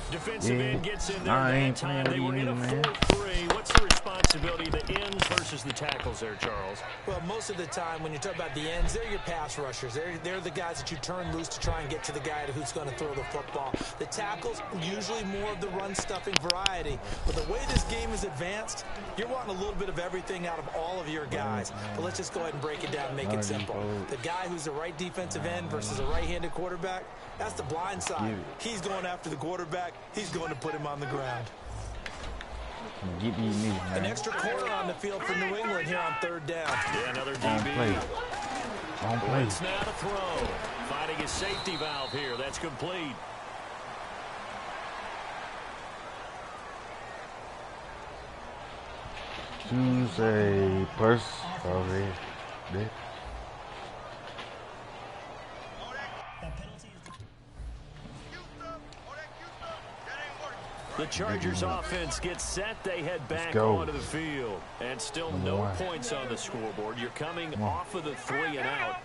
Defensive end gets in there that time. They were in a 4-3. What's the responsibility, the ends versus the tackles there, Charles? Well, most of the time when you talk about the ends, they're your pass rushers. They're the guys that you turn loose to try and get to the guy who's going to throw the football. The tackles, usually more of the run-stuffing variety. But the way this game is advanced, you're wanting a little bit of everything out of all of your guys. But let's just go ahead and break it down and make it simple. The guy who's the right defensive end versus a right-handed quarterback, that's the blind side. He's going after the quarterback. He's going to put him on the ground. An extra corner on the field for New England here on third down. Yeah, another DB. It's now to throw. Finding his safety valve here. That's complete. Choose a purse already. The Chargers offense gets set. They head back onto the field. And still no points on the scoreboard. You're coming off of the 3 and out.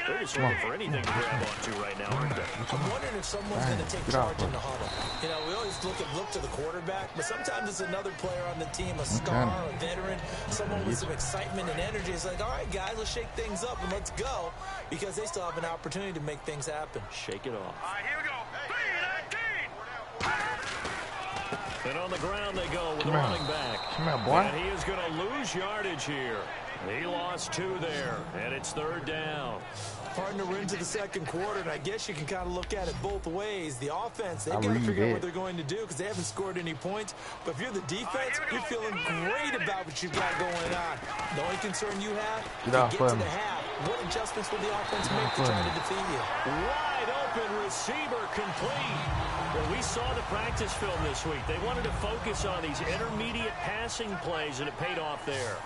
They're just looking for anything to grab onto right now, aren't they? I'm wondering if someone's going to take charge in the huddle. You know, we always look to the quarterback, but sometimes it's another player on the team, a star, a veteran, someone with some excitement and energy. It's like, all right, guys, let's shake things up and let's go, because they still have an opportunity to make things happen. Shake it off. All right, here we go. 3-19. And on the ground they go with the running back. And he is going to lose yardage here. He lost 2 there, and it's third down. Partner, we're into the second quarter, and I guess you can kind of look at it both ways. The offense, they've got to figure out what they're going to do because they haven't scored any points. But if you're the defense, you're feeling great about what you've got going on. The only concern you have, to get to the half, what adjustments will the offense make to try to defeat you? Wide open receiver complete. Well, we saw the practice film this week. They wanted to focus on these intermediate passing plays, and it paid off there.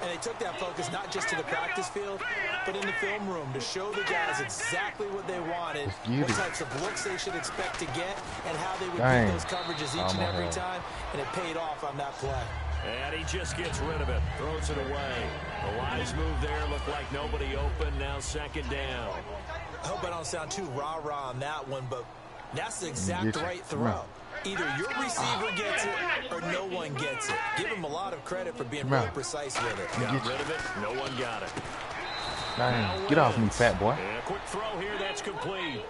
And they took that focus not just to the practice field, but in the film room to show the guys exactly what they wanted, what types of looks they should expect to get, and how they would beat those coverages each and every time. And it paid off on that play. And he just gets rid of it. Throws it away. The wise move there. Looked like nobody open. Now second down. I hope I don't sound too rah-rah on that one, but that's the exact right throw. Either your receiver gets it or no one gets it. Give him a lot of credit for being really precise with it. Got rid of it. No one got it. Dang, get off me, fat boy. And a quick throw here. That's complete.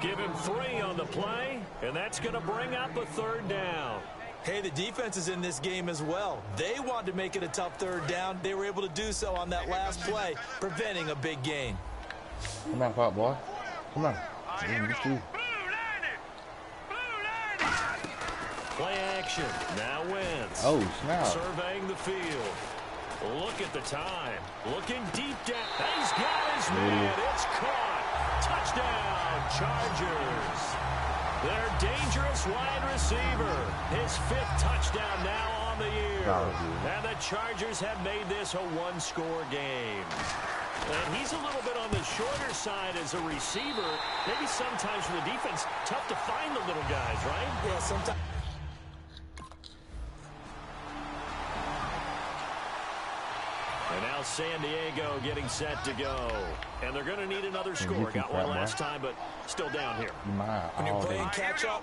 Give him 3 on the play, and that's going to bring up a third down. Hey, the defense is in this game as well. They wanted to make it a tough third down. They were able to do so on that last play, preventing a big gain. Come on, fat boy. Come on. Play action. Now Wentz. Oh, snap. Surveying the field. Look at the time. Looking deep down. He's got his man. It's caught. Touchdown, Chargers. Their dangerous wide receiver. His 5th touchdown now on the year. And the Chargers have made this a 1-score game. And he's a little bit on the shorter side as a receiver. Maybe sometimes for the defense, tough to find the little guys, right? Yeah, sometimes. And now San Diego getting set to go. And they're going to need another score. Got one last time, but still down here. When you're playing catch-up,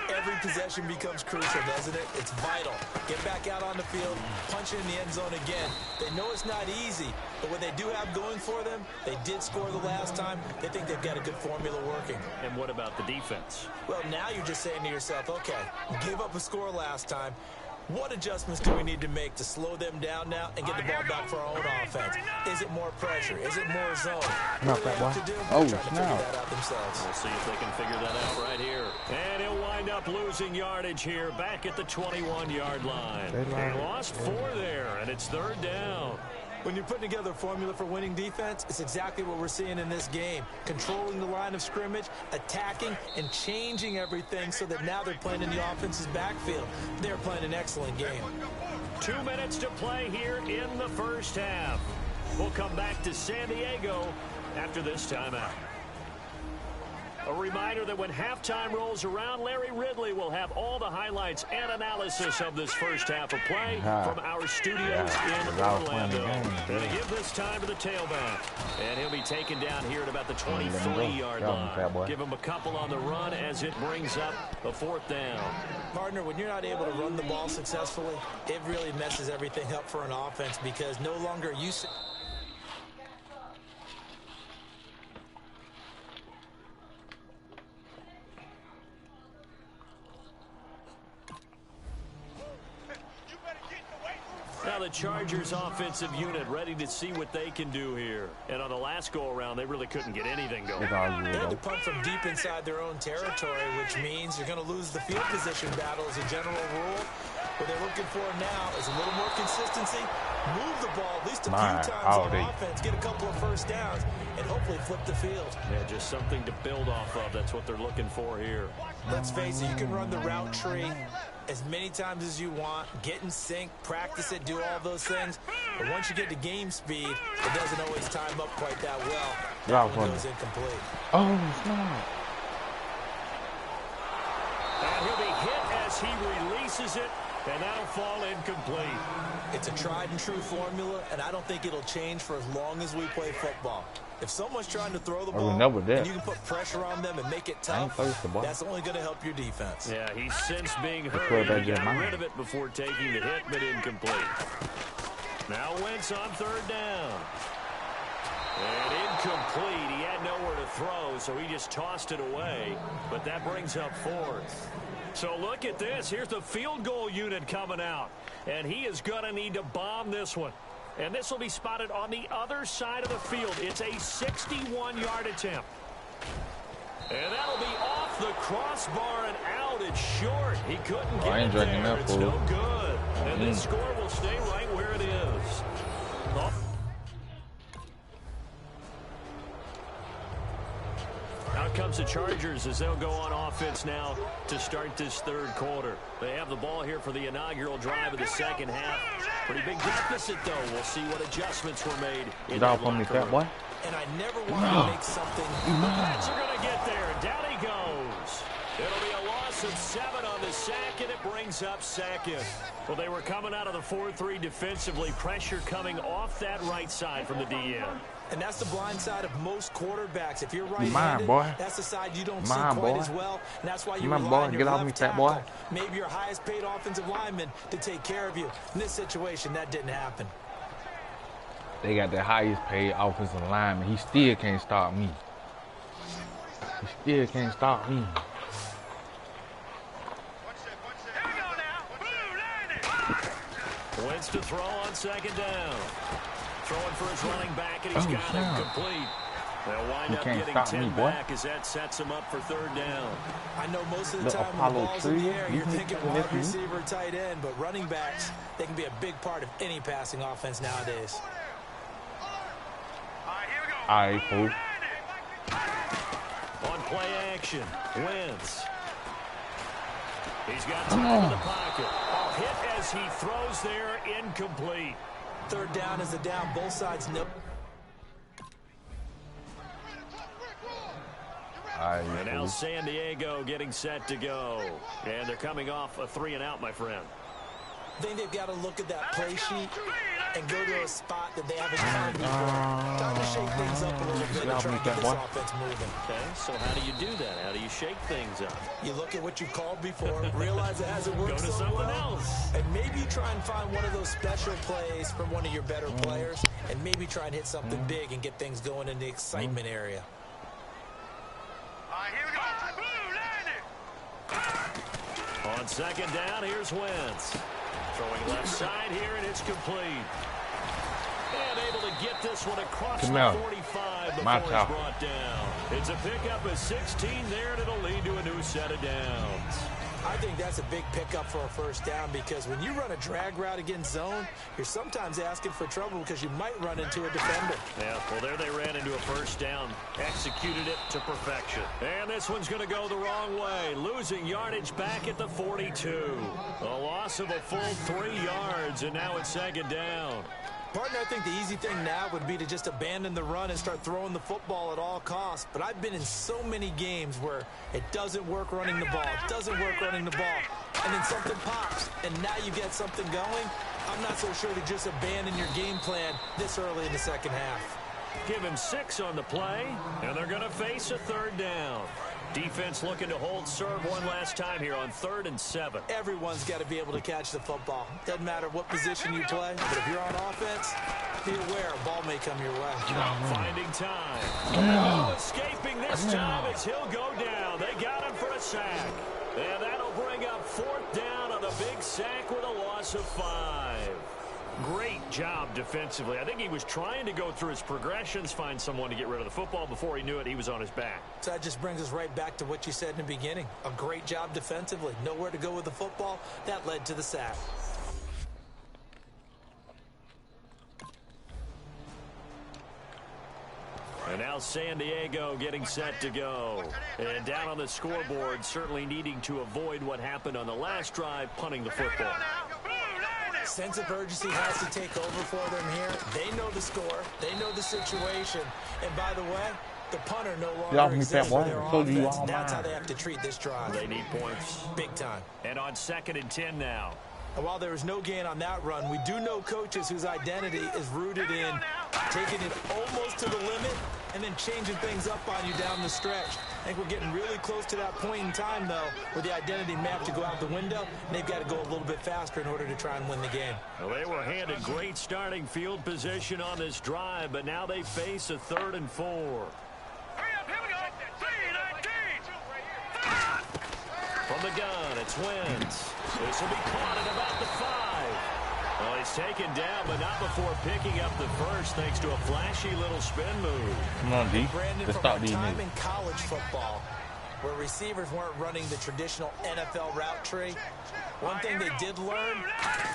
every possession becomes crucial, doesn't it? It's vital. Get back out on the field, punch it in the end zone again. They know it's not easy, but what they do have going for them, they did score the last time. They think they've got a good formula working. And what about the defense? Well, now you're just saying to yourself, okay, we gave up a score last time. What adjustments do we need to make to slow them down now and get the ball back for our own offense? Is it more pressure? Is it more zone? Not that one. Oh, no. We'll see if they can figure that out right here. And he'll wind up losing yardage here back at the 21-yard line. They lost 4 there, and it's third down. When you're putting together a formula for winning defense, it's exactly what we're seeing in this game. Controlling the line of scrimmage, attacking, and changing everything so that now they're playing in the offense's backfield. They're playing an excellent game. 2 minutes to play here in the first half. We'll come back to San Diego after this timeout. A reminder that when halftime rolls around, Larry Ridley will have all the highlights and analysis of this first half of play from our studios in Orlando. Going to give this time to the tailback. And he'll be taken down here at about the 23-yard line. Give him a couple on the run as it brings up a 4th down. Partner, when you're not able to run the ball successfully, it really messes everything up for an offense because no longer you... Now the Chargers offensive unit ready to see what they can do here. And on the last go-around, they really couldn't get anything going. They had to punt from deep inside their own territory, which means you're going to lose the field position battle as a general rule. What they're looking for now is a little more consistency, move the ball at least a few times on offense, get a couple of first downs, and hopefully flip the field. Yeah, just something to build off of. That's what they're looking for here. Let's face it, you can run the route tree as many times as you want, get in sync, practice it, do all those things. But once you get to game speed, it doesn't always time up quite that well. That one goes incomplete. Oh, it's not. And he'll be hit as he releases it, and that'll fall incomplete. It's a tried and true formula, and I don't think it'll change for as long as we play football. If someone's trying to throw the ball, and you can put pressure on them and make it tough, that's only going to help your defense. Yeah, he's since being hurt. He got rid of it before taking the hit, but incomplete. Now Wentz on 3rd down. And incomplete. He had nowhere to throw, so he just tossed it away. But that brings up 4th. So look at this. Here's the field goal unit coming out. And he is going to need to bomb this one. And this will be spotted on the other side of the field. It's a 61-yard attempt. And that'll be off the crossbar and out. It's short. He couldn't get it there. It's no good. And this score will stay right where it is. Out comes the Chargers as they'll go on offense now to start this 3rd quarter. They have the ball here for the inaugural drive of the second half. Pretty big deficit, though. We'll see what adjustments were made in that locker room. And I never want to make something. The Pats are going to get there. Down he goes. It'll be a loss loss of 7 on the sack, and it brings up second. Well, they were coming out of the 4-3 defensively. Pressure coming off that right side from the DN. And that's the blind side of most quarterbacks. If you're right-handed, that's the side you don't see quite as well. And that's why you rely on your left tackle, maybe your highest-paid offensive lineman, to take care of you. In this situation, that didn't happen. They got the highest-paid offensive lineman. He still can't stop me. He still can't stop me. Wentz to throw on second down. Throwing for his running back, and he's got it complete. They'll wind up getting 10 back as that sets him up for third down. I know most of the time when the ball's in the air, you're thinking wide receiver, tight end, but running backs, they can be a big part of any passing offense nowadays. All right, fool. On play action, Wentz. He's got time in the pocket. A hit as he throws there, incomplete. Third down is the down. Both sides know. And now San Diego getting set to go. And they're coming off a 3-and-out, my friend. I think they've got to look at that play sheet and go to a spot that they haven't done before. Time to shake things up a little bit and try to get this offense moving. Okay, so how do you do that? How do you shake things up? You look at what you called before, realize it hasn't worked so well, else. and maybe try and find one of those special plays from one of your better players, and maybe try and hit something big and get things going in the excitement area. On second down, here's Wentz. Throwing left side here, and it's complete. And able to get this one across the 45 before it's brought down. It's a pickup of 16 there, and it'll lead to a new set of downs. I think that's a big pickup for a first down, because when you run a drag route against zone, you're sometimes asking for trouble because you might run into a defender. Yeah, well, there they ran into a first down. Executed it to perfection. And this one's going to go the wrong way. Losing yardage back at the 42. A loss of a full 3 yards, and now it's second down. Partner, I think the easy thing now would be to just abandon the run and start throwing the football at all costs. But I've been in so many games where it doesn't work running the ball. It doesn't work running the ball. And then something pops, and now you get something going. I'm not so sure to just abandon your game plan this early in the second half. Give him 6 on the play, and they're going to face a third down. Defense looking to hold serve one last time here on 3rd and 7. Everyone's got to be able to catch the football. Doesn't matter what position you play, but if you're on offense, be aware a ball may come your way. Finding time. Oh, escaping this time as he'll go down. They got him for a sack. And that'll bring up 4th down on a big sack with a loss of 5. Great job defensively. I think he was trying to go through his progressions, find someone to get rid of the football. Before he knew it, he was on his back. So that just brings us right back to what you said in the beginning. A great job defensively. Nowhere to go with the football. That led to the sack. And now San Diego getting set to go. And down on the scoreboard, certainly needing to avoid what happened on the last drive, punting the football. Sense of urgency has to take over for them here. They know the score. They know the situation. And by the way, the punter no longer exists for their offense. That's how they have to treat this drive. They need points. Big time. And on 2nd and 10 now. And while there was no gain on that run, we do know coaches whose identity is rooted in taking it almost to the limit and then changing things up on you down the stretch. I think we're getting really close to that point in time, though, where the identity may have to go out the window, and they've got to go a little bit faster in order to try and win the game. Well, they were handed great starting field position on this drive, but now they face a 3rd and 4. From the gun, it's Wentz. This will be caught at about the 5. Well, he's taken down, but not before picking up the first, thanks to a flashy little spin move. Come on, D. Brandon, from our time in college football, where receivers weren't running the traditional NFL route tree, one thing they did learn,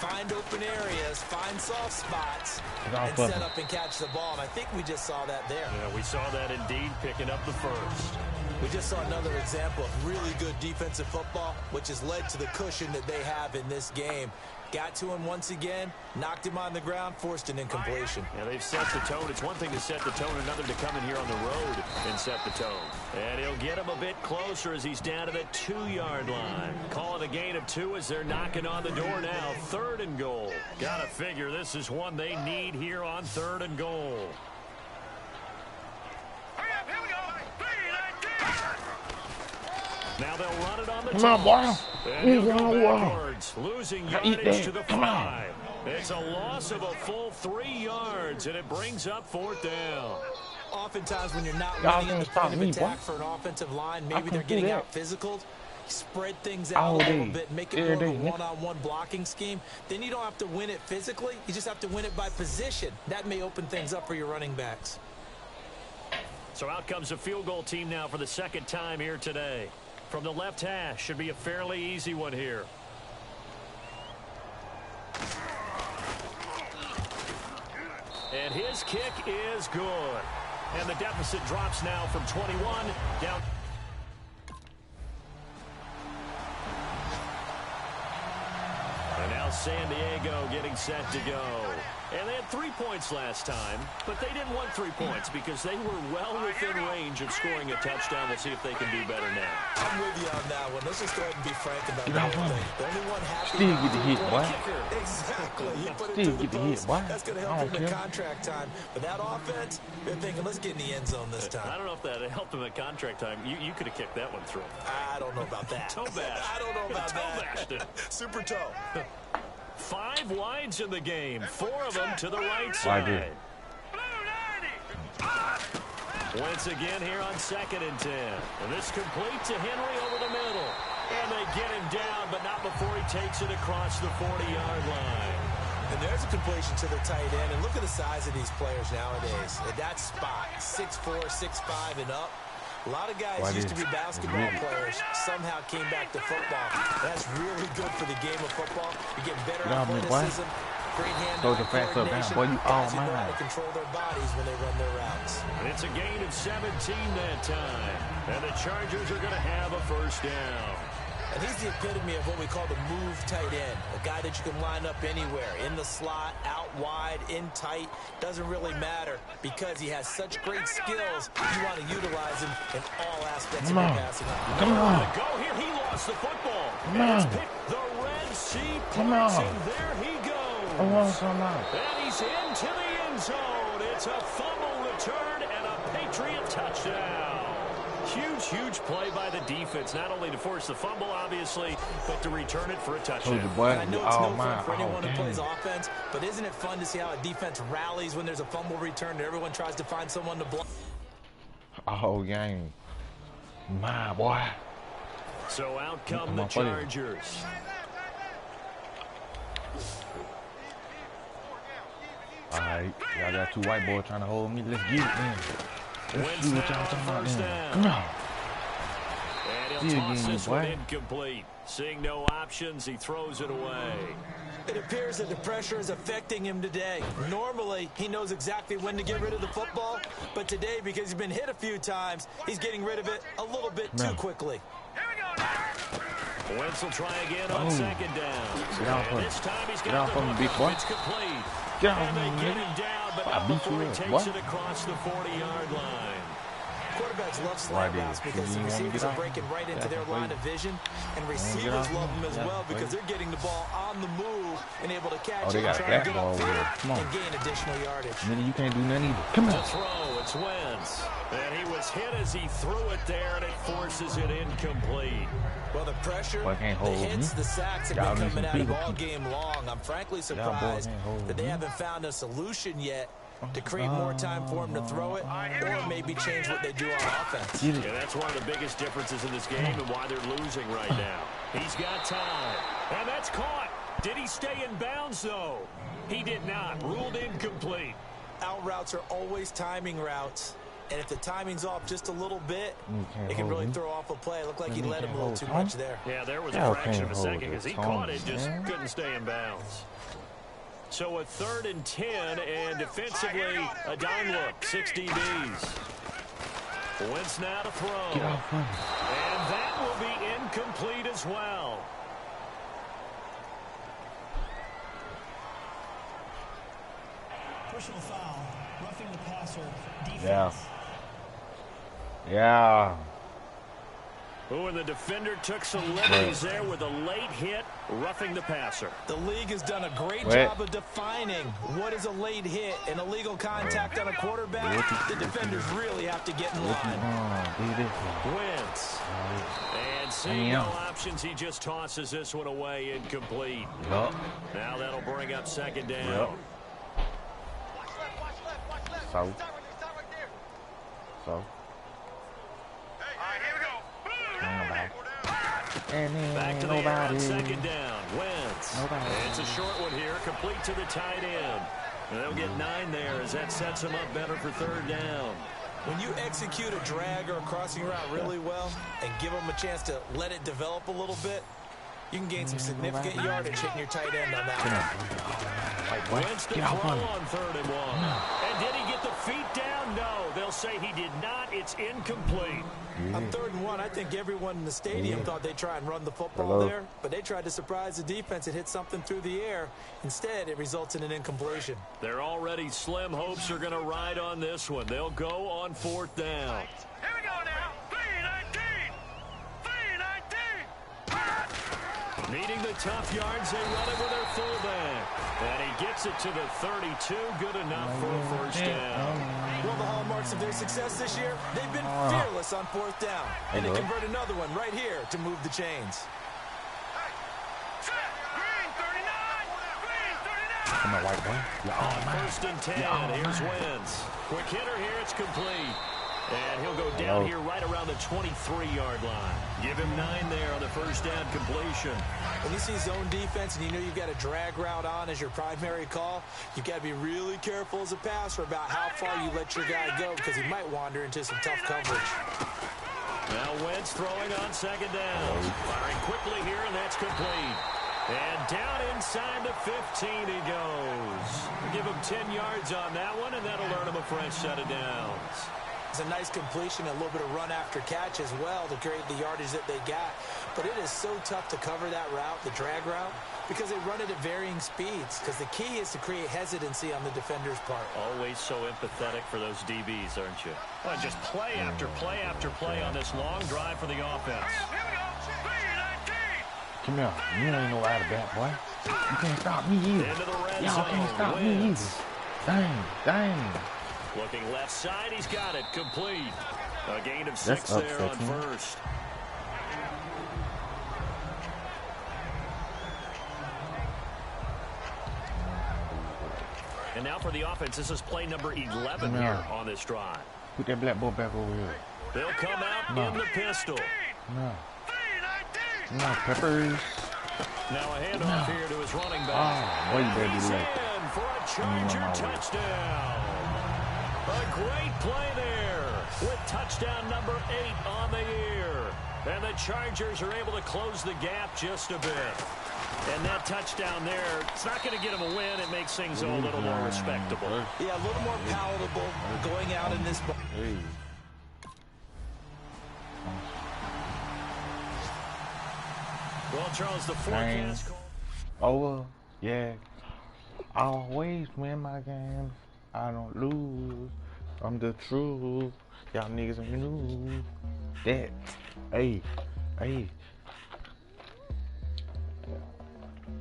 find open areas, find soft spots, and set up and catch the ball. And I think we just saw that there. Yeah, we saw that indeed, picking up the first. We just saw another example of really good defensive football, which has led to the cushion that they have in this game. Got to him once again, knocked him on the ground, forced an incompletion. Yeah, they've set the tone. It's one thing to set the tone, another to come in here on the road and set the tone. And he'll get him a bit closer as he's down to the 2-yard line. Call it a gain of 2 as they're knocking on the door now. 3rd and goal. Gotta figure this is one they need here on 3rd and goal. Now they'll run it on the toss. And he'll go backwards, losing yardage to the 5. It's a loss of a full 3 yards, and it brings up 4th down. Oftentimes when you're not running in the point of attack for an offensive line, maybe they're getting out physical, spread things out a little bit, make it more of a one-on-one blocking scheme. Then you don't have to win it physically. You just have to win it by position. That may open things up for your running backs. So out comes a field goal team now for the 2nd time here today. From the left hash, should be a fairly easy one here. And his kick is good. And the deficit drops now from 21 down. And now San Diego getting set to go. And they had 3 points last time, but they didn't want 3 points because they were well within range of scoring a touchdown. We'll see if they can do better now. I'm with you on that one. Let's just go ahead and be frank about the whole thing. The only one happy Still get the hit, boy. Exactly. He put it Still to the get the post. hit, boy. That's going to help him in contract time. But that offense, they're thinking, let's get in the end zone this time. I don't know if that helped him at contract time. You could have kicked that one through. I don't know about that. Toe bash. I don't know about that. Super toe. 5 wides in the game. 4 of them to the right side. Once again here on 2nd and 10. And this complete to Henry over the middle. And they get him down, but not before he takes it across the 40-yard line. And there's a completion to the tight end. And look at the size of these players nowadays. At that spot, 6'4", 6'5", and up. A lot of guys used to be basketball players, somehow came back to football. That's really good for the game of football. You get better athleticism, great hand-eye coordination. Guys who know how to control their bodies when they run their routes. And it's a gain of 17 that time. And the Chargers are going to have a 1st down. And he's the epitome of what we call the move tight end, a guy that you can line up anywhere, in the slot, out wide, in tight, doesn't really matter because he has such great skills. You want to utilize him in all aspects of your passing. Come on. Go here. He lost the football. And it's picked the Red Sea Prince, and there he goes. And he's into the end zone. It's a fumble return and a Patriot touchdown. Huge play by the defense, not only to force the fumble, obviously, but to return it for a touchdown. I know it's no fun for anyone who plays offense, but isn't it fun to see how a defense rallies when there's a fumble return and everyone tries to find someone to block? Oh, game. My boy. So out come the Chargers. All right, y'all got 2 white boys trying to hold me. Let's get it, man. Let's see what y'all talking about, man. Come on. And he'll toss this one incomplete. Seeing no options, he throws it away. It appears that the pressure is affecting him today. Normally, he knows exactly when to get rid of the football, but today, because he's been hit a few times, he's getting rid of it a little bit too quickly. Wentz will try again on 2nd down. Get off and him. this time he's Get off him, big boy. It's complete. Get off and him, they get him down, but not before he takes it across the 40-yard line. Quarterbacks love slant routes because the receivers are breaking right into their line of vision, and receivers love them as well because they're getting the ball on the move and able to catch it and try to get upfield and gain additional yardage. Nigga, you can't do nothing either. Come on. The throw, it's Wentz. And he was hit as he threw it there, and it forces it incomplete. Well, the pressure, the hits, the sacks have been coming at him all game long. I'm frankly surprised that they haven't found a solution yet to create more time for him to throw it or maybe change what they do on offense. Yeah, that's one of the biggest differences in this game and why they're losing right now. He's got time. And that's caught. Did he stay in bounds, though? He did not. Ruled incomplete. Out routes are always timing routes. And if the timing's off just a little bit, it can really throw off a play. It looked like he let him a little too much there. Yeah, there was a fraction of a second because he caught it, just couldn't stay in bounds. So a 3rd and 10, and defensively, a dime look, 6 DBs. Wentz now to throw. Get off him. And that will be incomplete as well. Yeah. Yeah. Oh, and the defender took some liberties there with a late hit, roughing the passer. The league has done a great job of defining what is a late hit and illegal contact on a quarterback. The defenders really have to get in line. Wentz. And seeing no options, he just tosses this one away, incomplete. Yup. Now that'll bring up second down. Yep. So. Back to the air on second down. Wentz. It's a short one here, complete to the tight end. And they'll get 9 there as that sets them up better for third down. When you execute a drag or a crossing route really well and give them a chance to let it develop a little bit, you can gain some significant yardage hitting your tight end on that one. Wentz to throw on 3rd and 1. And did he get the feet down? No. They'll say he did not. It's incomplete. On 3rd and 1, I think everyone in the stadium thought they'd try and run the football there, but they tried to surprise the defense and hit something through the air. Instead, it results in an incompletion. Their already slim hopes are going to ride on this one. They'll go on 4th down. Here we go now. 3-19. 3-19. Needing the tough yards, they run it with their fullback. And he gets it to the 32. Good enough for a first down. One of the hallmarks of their success this year, they've been fearless on 4th down. And they convert another one right here to move the chains. Come on, white boy. On 1st and 10, here's Wentz. Quick hitter here, it's complete. And he'll go down here right around the 23-yard line. Give him 9 there on the first down completion. When you see zone defense and you know you've got a drag route on as your primary call, you've got to be really careful as a passer about how far you let your guy go because he might wander into some tough coverage. Now Wentz throwing on 2nd down. Firing quickly here, and that's complete. And down inside the 15 he goes. Give him 10 yards on that one, and that'll earn him a fresh set of downs. It's a nice completion, a little bit of run after catch as well to create the yardage that they got. But it is so tough to cover that route, the drag route, because they run it at varying speeds. Because the key is to create hesitancy on the defender's part. Always so empathetic for those DBs, aren't you? Well, just play after play after play on this long drive for the offense. Come here. You ain't no out of that, boy. You can't stop me either. Y'all can't stop me either. Dang. Looking left side, he's got it. Complete. A gain of 6 there on 1st. And now for the offense, this is play number 11 here on this drive. Put that black boy back over here. They'll come out in the pistol. No, Peppers. Now a handoff here to his running back. Boy, you better be late. For a Charger touchdown. A great play there with touchdown number 8 on the year. And the Chargers are able to close the gap just a bit. And that touchdown there, it's not going to get them a win. It makes things a little more respectable. Yeah, a little more palatable going out in this ball. Hey. Well, Charles, the forecast over. Yeah. I always win my games. I don't lose. I'm the truth. Y'all niggas ain't new. That. Hey.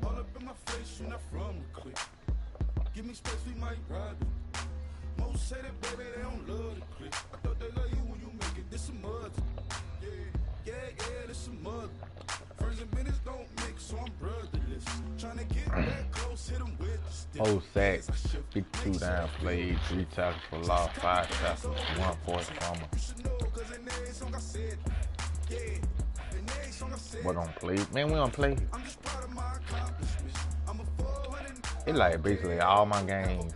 All up in my face, you're not from the clique. Give me space, we might ride it. Most say that, baby, they don't love the clique. I thought they love you when you make it. This some mud. Yeah, this some mud. Friends and business don't mix, so I'm brotherless. Trying to get that close, hit them with the stick. 4 sacks, 52 down plays, 3 tackles for loss, 5 tackles, 1 forced fumble. What on play? Man, we don't play. It's like basically all my games.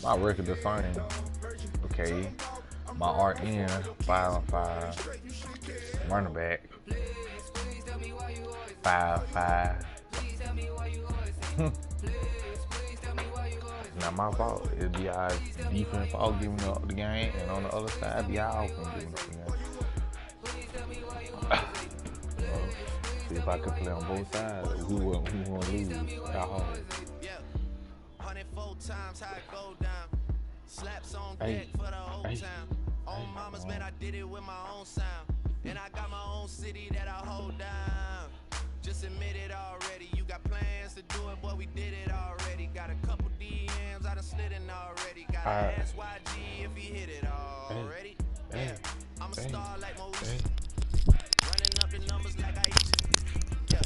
My record the same. Okay. My RN 5-5. Running back 5-5. Not my fault. It'd be our defense fault giving up the game, and on the other side, be our offense giving up the game. See if I could play on both sides. Who won't lose? How hard? 104 times how it go down. Slaps on Hey. deck for the whole Hey. town. On mamas, man, I did it with my own sound. And I got my own city that I hold down. Just admit it already. You got plans to do it, boy, we did it already. Got a couple DMs, I done slid in already. Gotta ask YG if he hit it already. Yeah, I'm a star like Maurice. Running up the numbers like I used to. Yeah,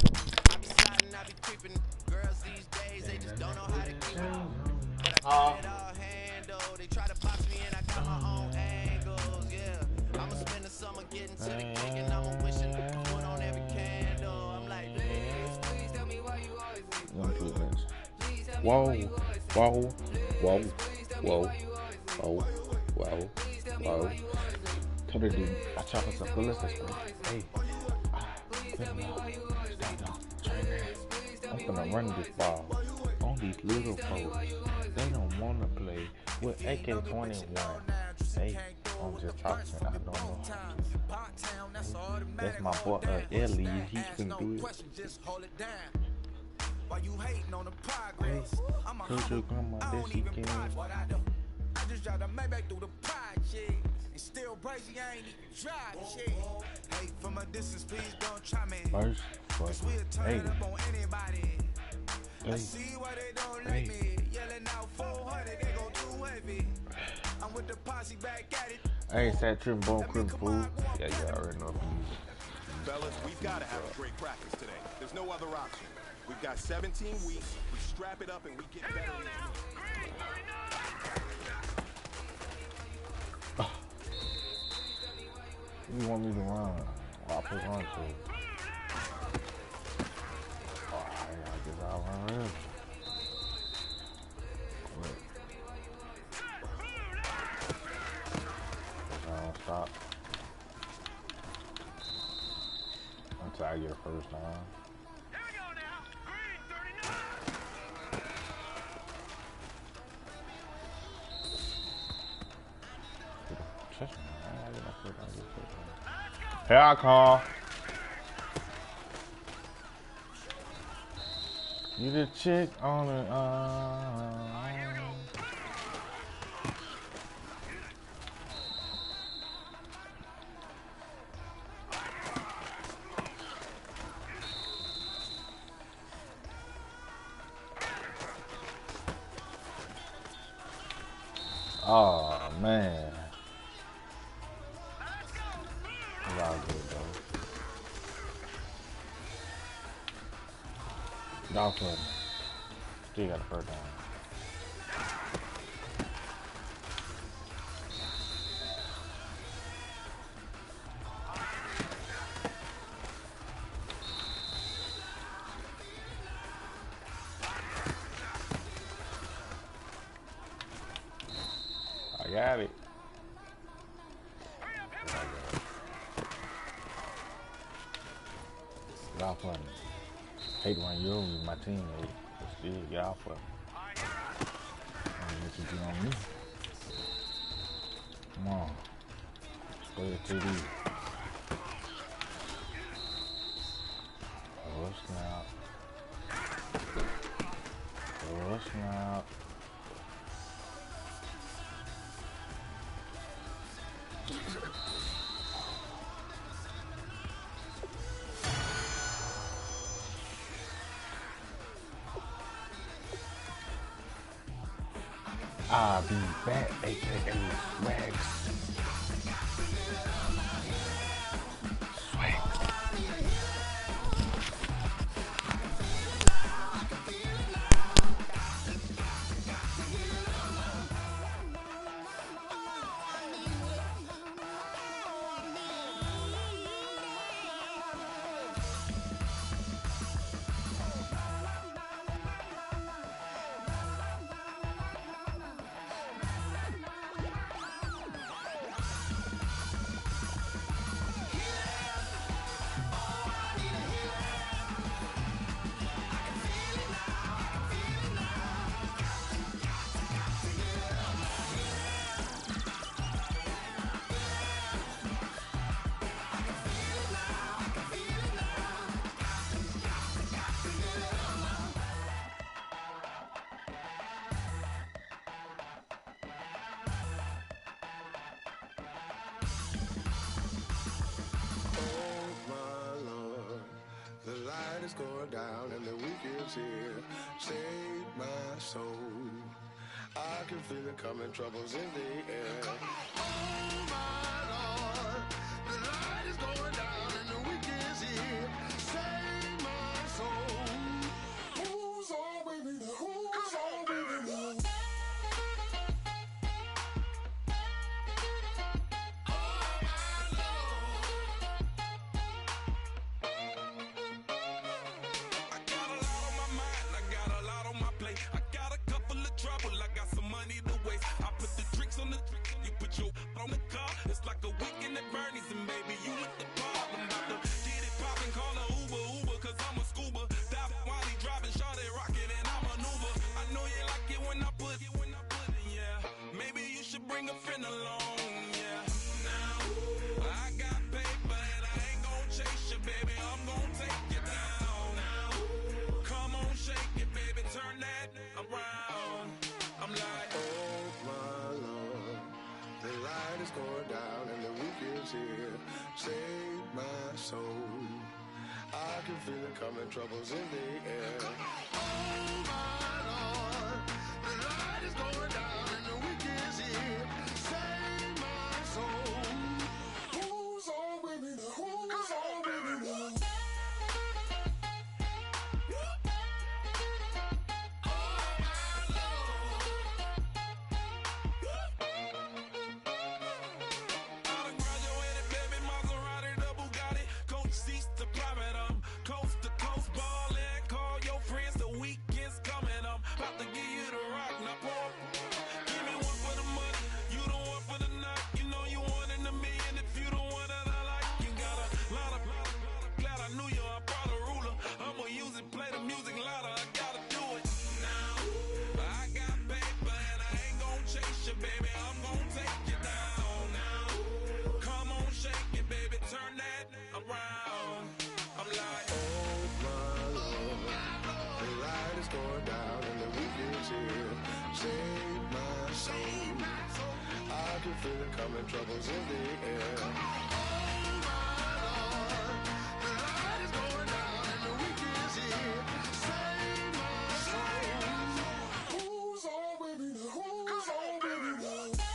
I be sliding, I be creeping. Girls these days, they just don't know how to keep it. But I got it all handled. They try to box me and I got my own angles. Yeah, I'ma spend the summer getting to the cake and I'ma wishing put on every candle. I'm like, please tell me why you always Improvements. Whoa, whoa, whoa, whoa, whoa, whoa, whoa. Tell the dude, I chop us up. Let's this way. Hey, I'm gonna run this ball on these little folks. They don't wanna play with AK-21. Hey, I'm just talking. I don't know how to. That's my boy Ellie. He can do it. While you hating on the progress, I'm a Told your grandma that she can. I just drive the Maybach through the project. And still crazy, I ain't even drive shit. Hey, from a distance, please don't try me. First, Cause we'll hey, turn up on anybody. I hey, see why they don't like me. Yelling out 400, they gon' too heavy. I'm with the posse back at it. I ain't sat trim bone crib food. Yeah, you already know. Fellas, we've got to have a great practice today. There's no other option. We've got 17 weeks. We strap it up and we get better. You want me to run? I'll put run to. Oh, I guess I'll run real. I don't stop until I get a first time. Here we go now. Green 39. Here I come. You the chick on the Oh man. It's all good though. Dog foot. Still got a first down. I got it. Get off of me. Hate when you're with my teammate, but still get off of me. I don't let you get on me. Come on. Play the TV. Oh, snap. Oh, snap. I'll be back, aka Swags. Swag. going down and the weekend's here. Save my soul. I can feel it coming, troubles in the air. Oh my Lord, the light is going down and the weekend's here. Save my soul. Who's all with me now? Who's all with me now? On the car, it's like a weekend at Bernie's, and baby, you with the problem. About to get it poppin', call a Uber, cause I'm a scuba. Dive while he driving, shot it, rocket, and I maneuver. I know you like it when I put it, yeah. Maybe you should bring a friend along, yeah. Now, I got paper, and I ain't gon' chase you, baby, I'm gon' take you down. Now, come on, shake it, baby, turn that around. I'm like, oh my Lord, the light is going down and the weekend's here. Save my soul. I can feel it coming, troubles in the air. Oh my Lord, the light is going down and the weekend's here. Save my soul. Who's all with me now? Who's all with me now? Save my soul. I can feel it coming, troubles in the air. Oh my Lord, the light is going down and the weekend's here. Save my soul. Who's all with me now? Who's all with me now?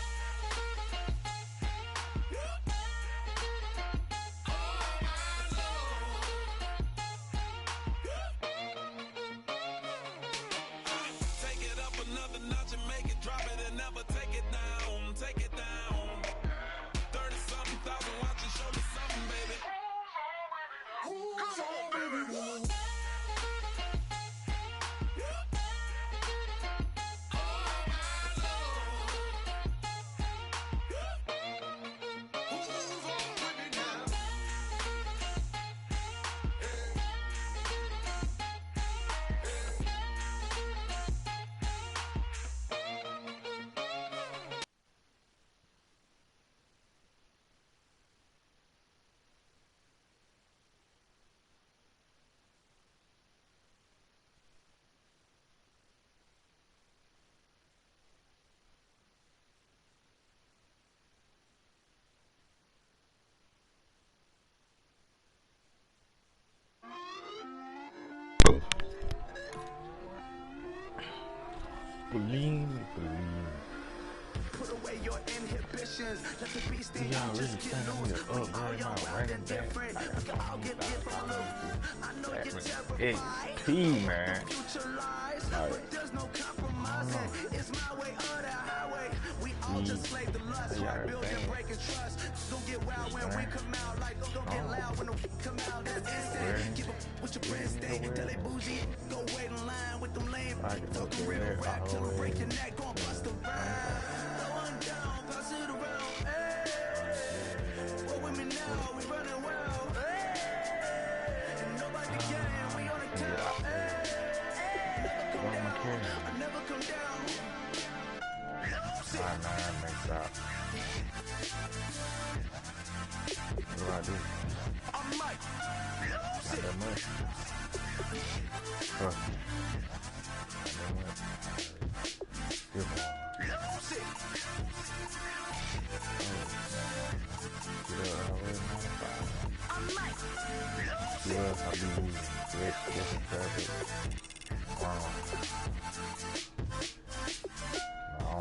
another notch and make it drop it and never take it down. Take it down. 30-something thousand watching, show me something, baby. Who's all baby now? Believe. Put away your inhibitions. Let the beast in you Y'all really just get standing loose. here We up all right young, now, wild, running and back. different. We can all get different looks. I know you're terrified. XP, man. Future lies, but there's no compromising. It's my way or the highway. We all just slave the lust. Building, breaking trust. Don't get wild when we come out. Like, don't get loud when we come out. That's instant. Keep up with your friends, stay. Tell they bougie. Go wait in line with them lame. Talking real rap till them break your neck. Gon' bust the rhyme. Going down, pass it around. Hey, what with me now? We running wild. Hey, and nobody can. We on the town. Hey, never come down. I never come down. Alright, man, mixed up. What do I do? I'm Mike. Not that much. Huh. Not that much. Good boy. I'm Mike. Good, I be losing. Good. Rick, different traffic.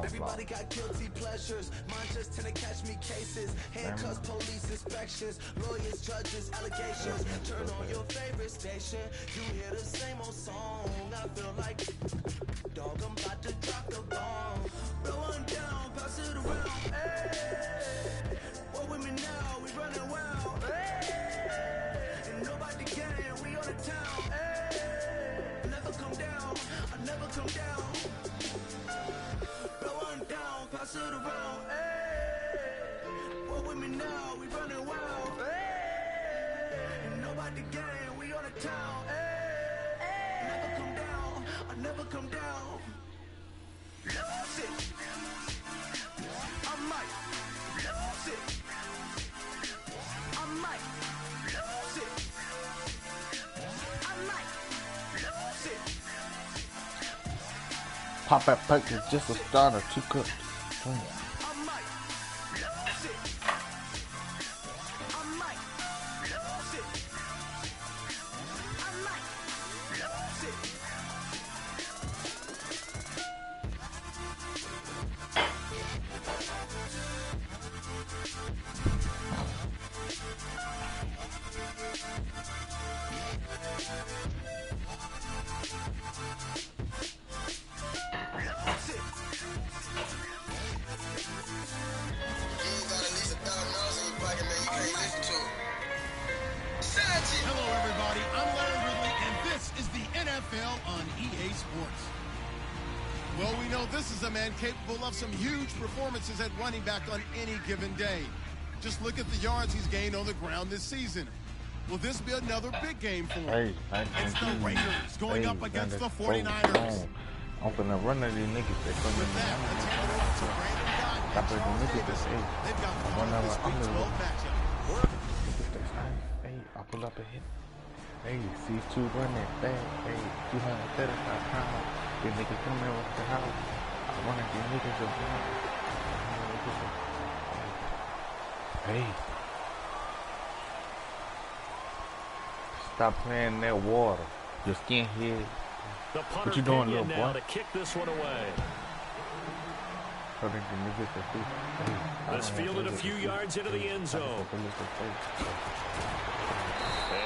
Everybody got guilty pleasures. Mine just tend to catch me cases. Handcuffs, police inspections, lawyers, judges, allegations. Turn on your favorite station. You hear the same old song. I feel like dog, I'm about to drop the bomb. Blow one down, pass it around. Hey, what with me now? We running wild. Hey, and nobody gang. We on the town. Hey, I never come down. I never come down. Pass it around, hey. What with me now? We running wild, hey. And nobody gang, we on the town, hey. Never come down, I never come down. Lose it. I might lose it. I might lose it. I might lose it. Pop up package, just a starter, 2 cups. I might lose it. I might lose it. I might lose it. Hello, everybody. I'm Larry Ridley, and this is the NFL on EA Sports. Well, we know this is a man capable of some huge performances at running back on any given day. Just look at the yards he's gained on the ground this season. Will this be another big game for him? It's the Raiders going up against the 49ers. I'm gonna run at these niggas. They're coming With that, let's hand it off to Brandon Gott and John Davis. They've got fun with this week's 12 matchup. Hey, I pull up a hit. Hey, C2 running back. Hey, 235 pounds. These niggas come in with the house. I run at these niggas around. Hey. Stop playing that water. Your skin here. The punter what you doing, little now boy? to kick this one away. This fielded a few yards into the end zone.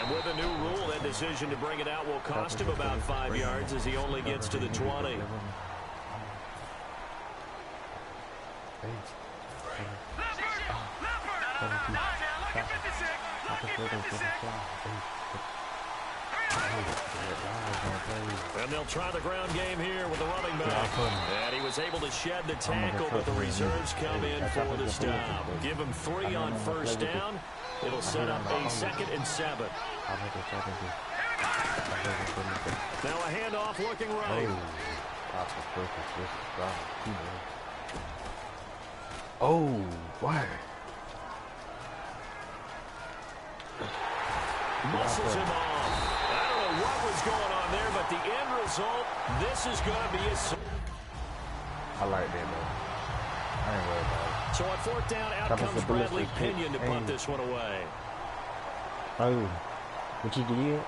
And with a new rule, that decision to bring it out will cost him about 5 yards as he only gets to the 20. And they'll try the ground game here with the running back. And he was able to shed the tackle, but the reserves come in for the stop. Give him 3 on first down. It'll set up a 2nd and 7. Now a handoff looking right. Oh, what? Muscles him off. I don't know what was going on there, but the end result, this is going to be a... I like that, though. I ain't worried about it. So on 4th down, out comes Bradley Pinion to punt this one away. Oh, what you did?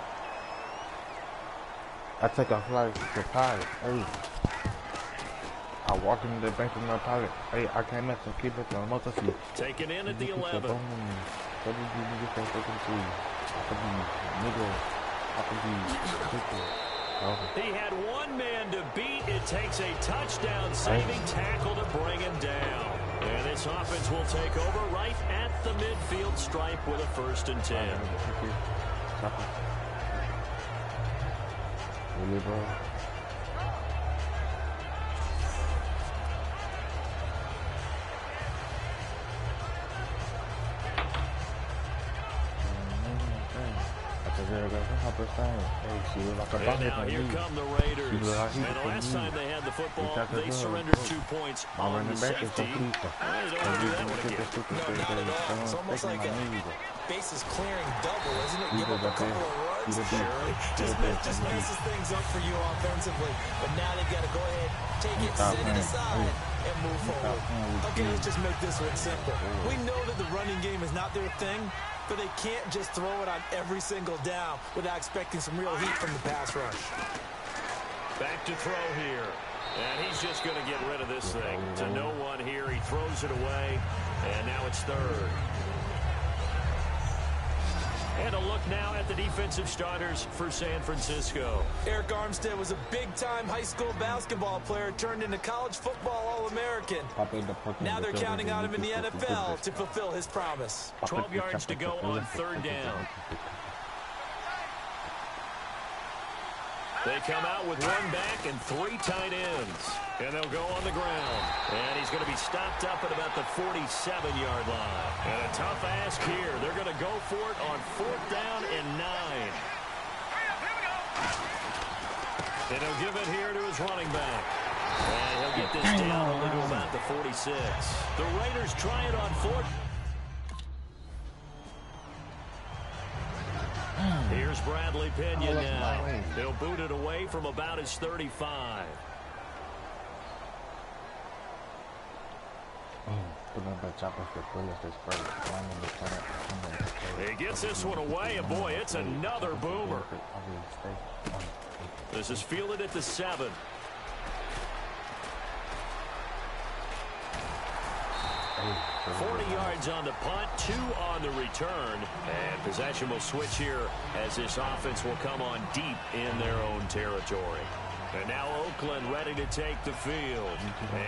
I take a flight to pilot. Hey, I walk into the bank with my pilot. Hey, I came up to keep it on the motor seat. Taken in at the 11. He had one man to beat. It takes a touchdown-saving tackle to bring him down. And this offense will take over right at the midfield stripe with a 1st and 10. Really, bro? And now here come the Raiders. And the last time they had the football, they surrendered 2 points on the safety. They don't do that one again. No, not at all. It's almost like a bases clearing double, isn't it? Give up a couple of runs. yards. Just messes things up for you offensively. But now they've got to go ahead, take it, set it aside, and move forward. Okay, let's just make this one simple. We know that the running game is not their thing, but they can't just throw it on every single down without expecting some real heat from the pass rush. Back to throw here. And he's just going to get rid of this thing. To no one here. He throws it away. And now it's third. And a look now at the defensive starters for San Francisco. Eric Armstead was a big-time high school basketball player turned into college football All-American. Now they're counting on him in the NFL to fulfill his promise. 12 yards to go on third down. They come out with one back and 3 tight ends. And they'll go on the ground. And he's going to be stopped up at about the 47-yard line. And a tough ask here. They're going to go for it on 4th down and 9. And he'll give it here to his running back. And he'll get this down only to about the 46. The Raiders try it on 4th. Here's Bradley Pena now. He'll boot it away from about his 35. He gets this one away, and boy, it's another boomer. This is fielded at the 7. – 40 yards on the punt, 2 on the return, and possession will switch here as this offense will come on deep in their own territory. And now Oakland ready to take the field.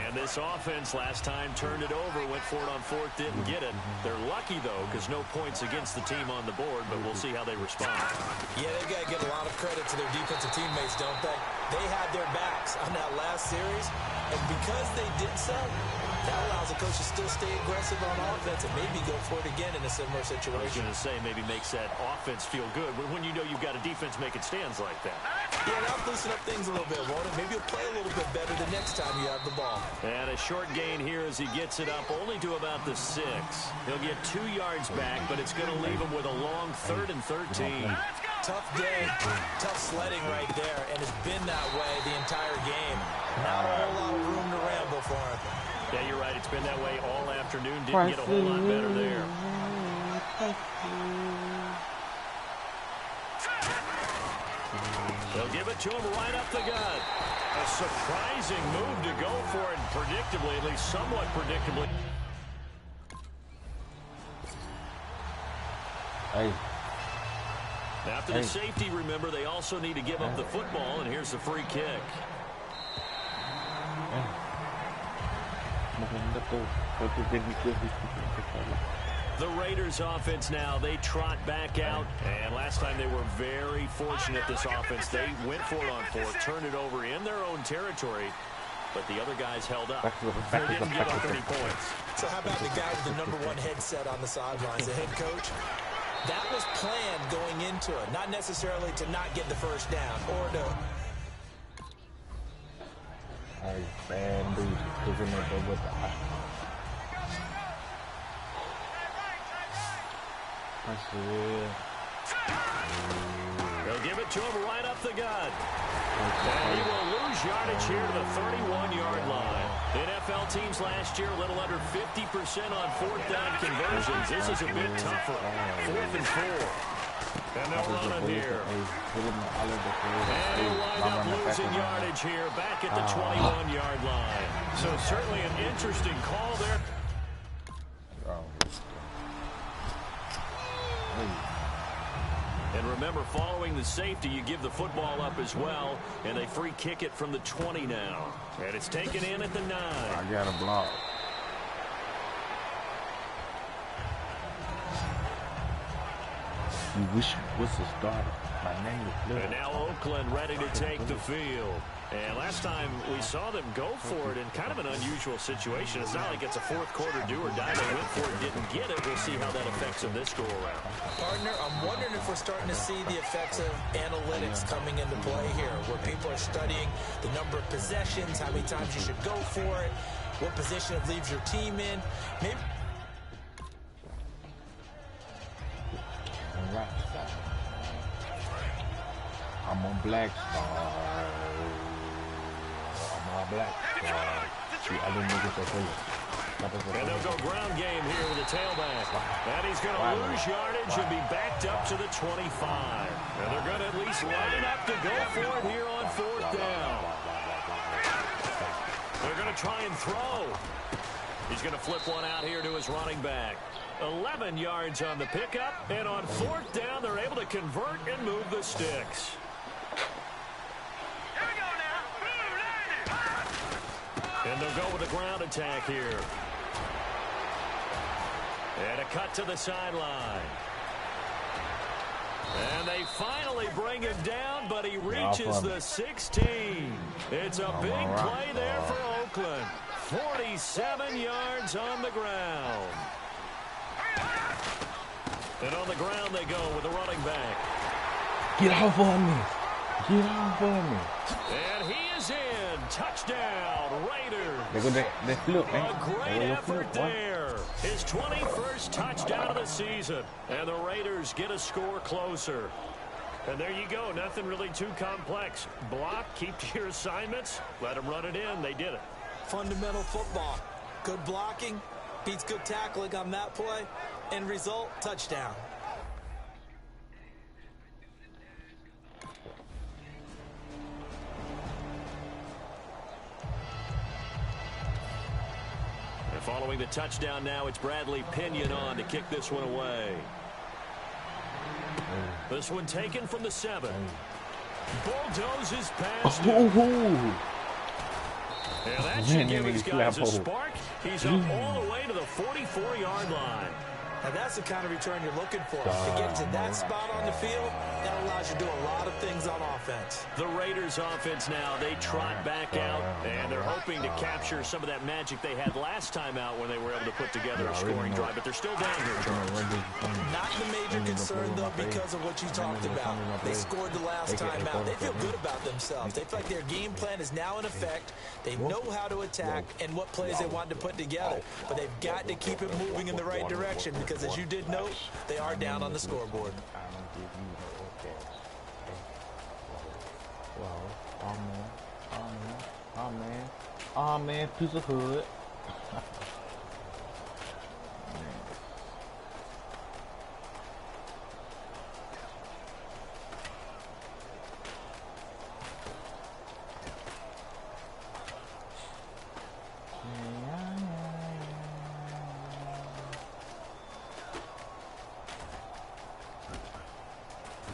And this offense last time turned it over, went for it on 4th, didn't get it. They're lucky, though, because no points against the team on the board, but we'll see how they respond. Yeah, they've got to give a lot of credit to their defensive teammates, don't they? They had their backs on that last series, and because they did so, that allows the coach to still stay aggressive on offense and maybe go for it again in a similar situation. I was going to say maybe makes that offense feel good when you know you've got a defense making stands like that. Yeah, that'll loosen up things a little bit, won't it? Maybe you'll play a little bit better the next time you have the ball. And a short gain here as he gets it up only to about the 6. He'll get 2 yards back, but it's going to leave him with a long 3rd and 13. Tough day, tough sledding right there, and it's been that way the entire game. Not a whole lot of room to ramble for him. Yeah, you're right. It's been that way all afternoon. Didn't get a whole lot better there. They'll give it to him right up the gut. A surprising move to go for it, predictably, at least somewhat predictably. Hey. After the safety, remember, they also need to give up the football, and here's the free kick. The Raiders offense now, they trot back out, and last time they were very fortunate, this offense. They went for it on 4th, turned it over in their own territory, but the other guys held up. They didn't give up any points. So how about the guy with the #1 headset on the sidelines, the head coach? That was planned going into it, not necessarily to not get the first down or to... They'll give it to him right up the gut. And he will lose yardage here to the 31-yard line. NFL teams last year a little under 50% on 4th down conversions. This is a bit tougher. 4th and 4. And they'll run it here. And he'll wind up losing yardage here back at the 21-yard line. So certainly an interesting call there. And remember, following the safety, you give the football up as well, and they free kick it from the 20 now. And it's taken in at the 9. I got a block. You wish you was a starter. My name is Blue. And now Oakland ready to take the field. And last time we saw them go for it in kind of an unusual situation. It's not like it's a 4th quarter do or die. They went for it, didn't get it. We'll see how that affects them this go-around. Partner, I'm wondering if we're starting to see the effects of analytics coming into play here, where people are studying the number of possessions, how many times you should go for it, what position it leaves your team in. Maybe... I'm on Black Star. I'm on Black Star. See, I didn't make it so clear. And they'll go ground game here with the tailback. And he's going to lose yardage and be backed up to the 25. And they're going to at least line up to go for it here on 4th down. They're going to try and throw. He's going to flip one out here to his running back. 11 yards on the pickup. And on 4th down, they're able to convert and move the sticks. Here we go now. And they'll go with a ground attack here. And a cut to the sideline. And they finally bring him down, but he reaches the 16. It's a big play there for Oakland. 47 yards on the ground. And on the ground they go with the running back. Get off on me. Get off on me. And he is in. Touchdown, Raiders. They flip, man. A great effort there. His 21st touchdown of the season. And the Raiders get a score closer. And there you go. Nothing really too complex. Block, keep to your assignments, let them run it in. They did it. Fundamental football. Good blocking beats good tackling on that play. End result, touchdown. And following the touchdown now, it's Bradley Pinion on to kick this one away. This one taken from the 7. Bulldozes past him. And that should give his guys a spark. He's up all the way to the 44-yard line. Now that's the kind of return you're looking for. To get to that spot on the field, that allows you to do a lot of things on offense. The Raiders offense now, they trot back out, and they're hoping to capture some of that magic they had last time out when they were able to put together a scoring drive, but they're still down here, Charles. Not the major concern, though, because of what you talked about. They scored the last time out. They feel good about themselves. They feel like their game plan is now in effect. They know how to attack and what plays they want to put together, but they've got to keep it moving in the right direction because, as you did note, they are down on the scoreboard. Oh man, piece of hood.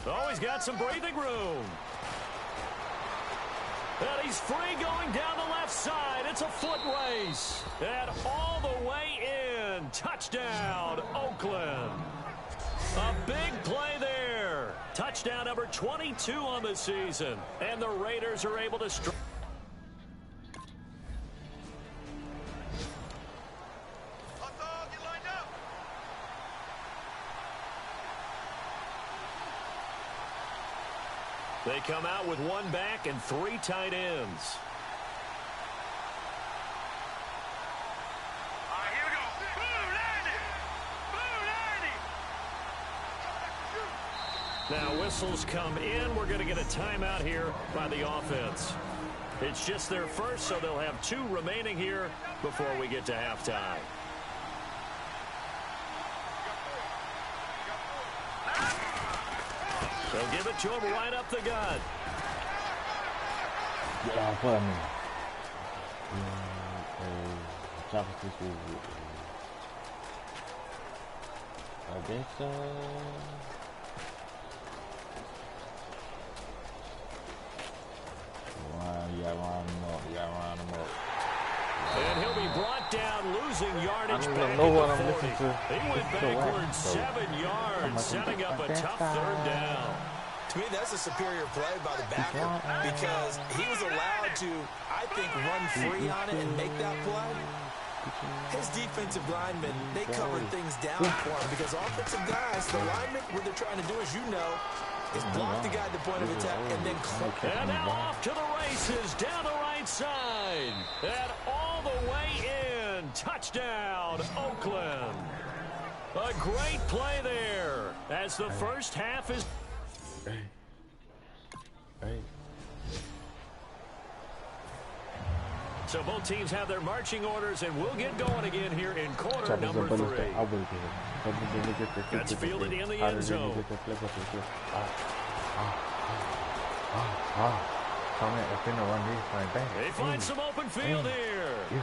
Oh, he's got some breathing room. And he's free going down the left side. It's a foot race. And all the way in. Touchdown, Oakland. A big play there. Touchdown number 22 on the season. And the Raiders are able to strike. They come out with one back and 3 tight ends. All right, here we go. Boo, Landy! Now whistles come in. We're going to get a timeout here by the offense. It's just their first, so they'll have 2 remaining here before we get to halftime. They'll give it to him right up the gut. Get off of me. I guess you gotta round him up. And he'll be brought down, losing yardage back know what at I'm the 40. listening to. He went backwards 7 yards, setting up a tough 3rd down. To me, that's a superior play by the backer because he was allowed to, I think, run free on it and make that play. His defensive linemen, they covered things down for him because offensive guys, the linemen, what they're trying to do, as you know, is block the guy at the point of attack and then close. And now off to the races, down the right side. And all the way in. Touchdown, Oakland. A great play there as the first half is... Right. So both teams have their marching orders, and we'll get going again here in quarter number 3. That's fielded in the end zone. They find some open field here. And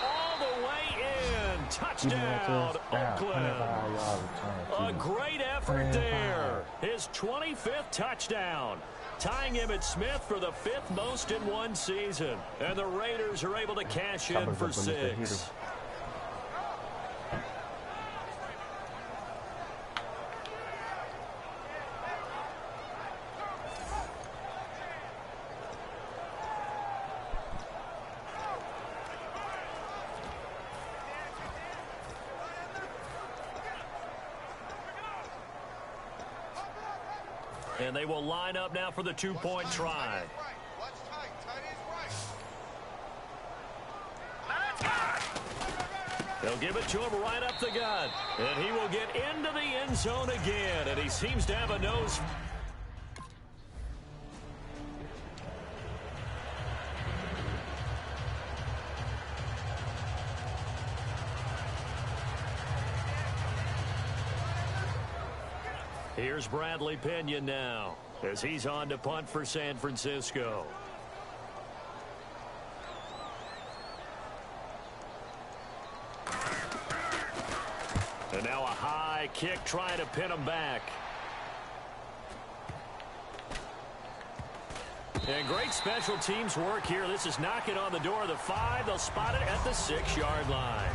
all the way in. Touchdown, Oakland. A great effort there. His 25th touchdown. Tying Emmitt Smith for the 5th most in one season. And the Raiders are able to cash in for 6. And they will line up now for the 2-point try. They'll give it to him right up the gut. And he will get into the end zone again. And he seems to have a nose. Here's Bradley Pinion now as he's on to punt for San Francisco. And now a high kick trying to pin him back. And great special teams work here. This is knocking on the door of the 5. They'll spot it at the 6-yard line.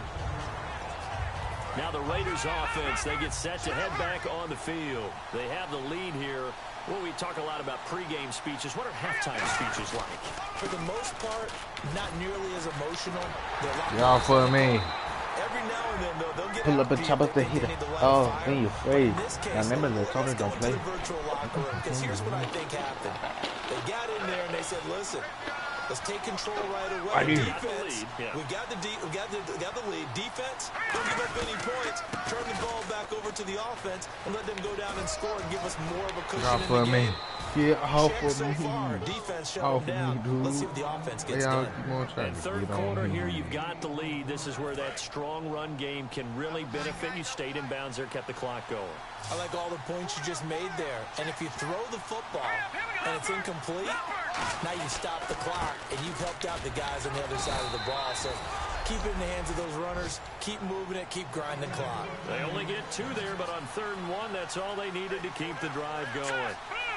Now the Raiders offense, they get set to head back on the field. They have the lead here. Well, we talk a lot about pregame speeches. What are halftime speeches like? For the most part, not nearly as emotional. Y'all for me. Every now and then, though, they'll get Pull up out a top of the heater. Oh, then you're afraid. Now remember the Tony don't play. Because here's what I think happened. They got in there and they said, listen, let's take control right away. Defense, we got the lead. Defense, don't give up any points. Turn the ball back over to the offense and let them go down and score and give us more of a cushion in the game. Yeah, how for so me. far, defense shut them down. Let's see what the offense gets done. And third quarter here, you've got the lead. This is where that strong run game can really benefit you. Stayed in bounds there, kept the clock going. I like all the points you just made there. And if you throw the football and it's incomplete, now you stop the clock and you've helped out the guys on the other side of the ball. So keep it in the hands of those runners. Keep moving it. Keep grinding the clock. They only get 2 there, but on 3rd and 1, that's all they needed to keep the drive going.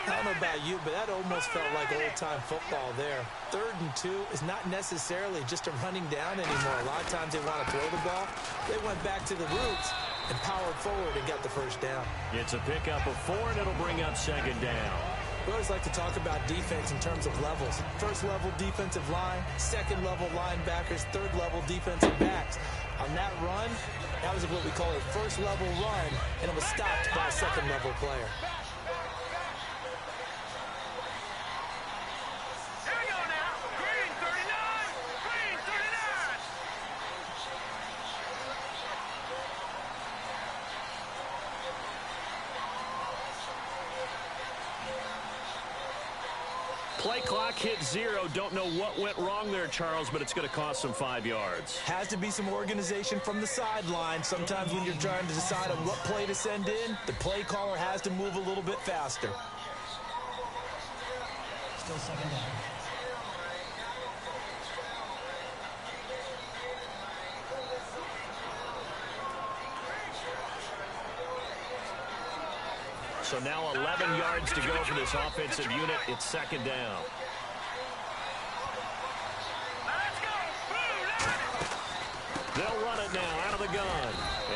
I don't know about you, but that almost felt like old-time football there. 3rd and 2 is not necessarily just a running down anymore. A lot of times they want to throw the ball. They went back to the roots and powered forward and got the first down. It's a pickup of 4, and it'll bring up 2nd down. We always like to talk about defense in terms of levels. 1st level defensive line, 2nd level linebackers, 3rd level defensive backs. On that run, that was what we call a 1st level run, and it was stopped by a 2nd level player. Play clock hit 0. Don't know what went wrong there, Charles, but it's going to cost them 5 yards. Has to be some organization from the sideline. Sometimes when you're trying to decide on what play to send in, the play caller has to move a little bit faster. Still 2nd down. So now 11 yards to go for this offensive unit. It's 2nd down. They'll run it now out of the gun.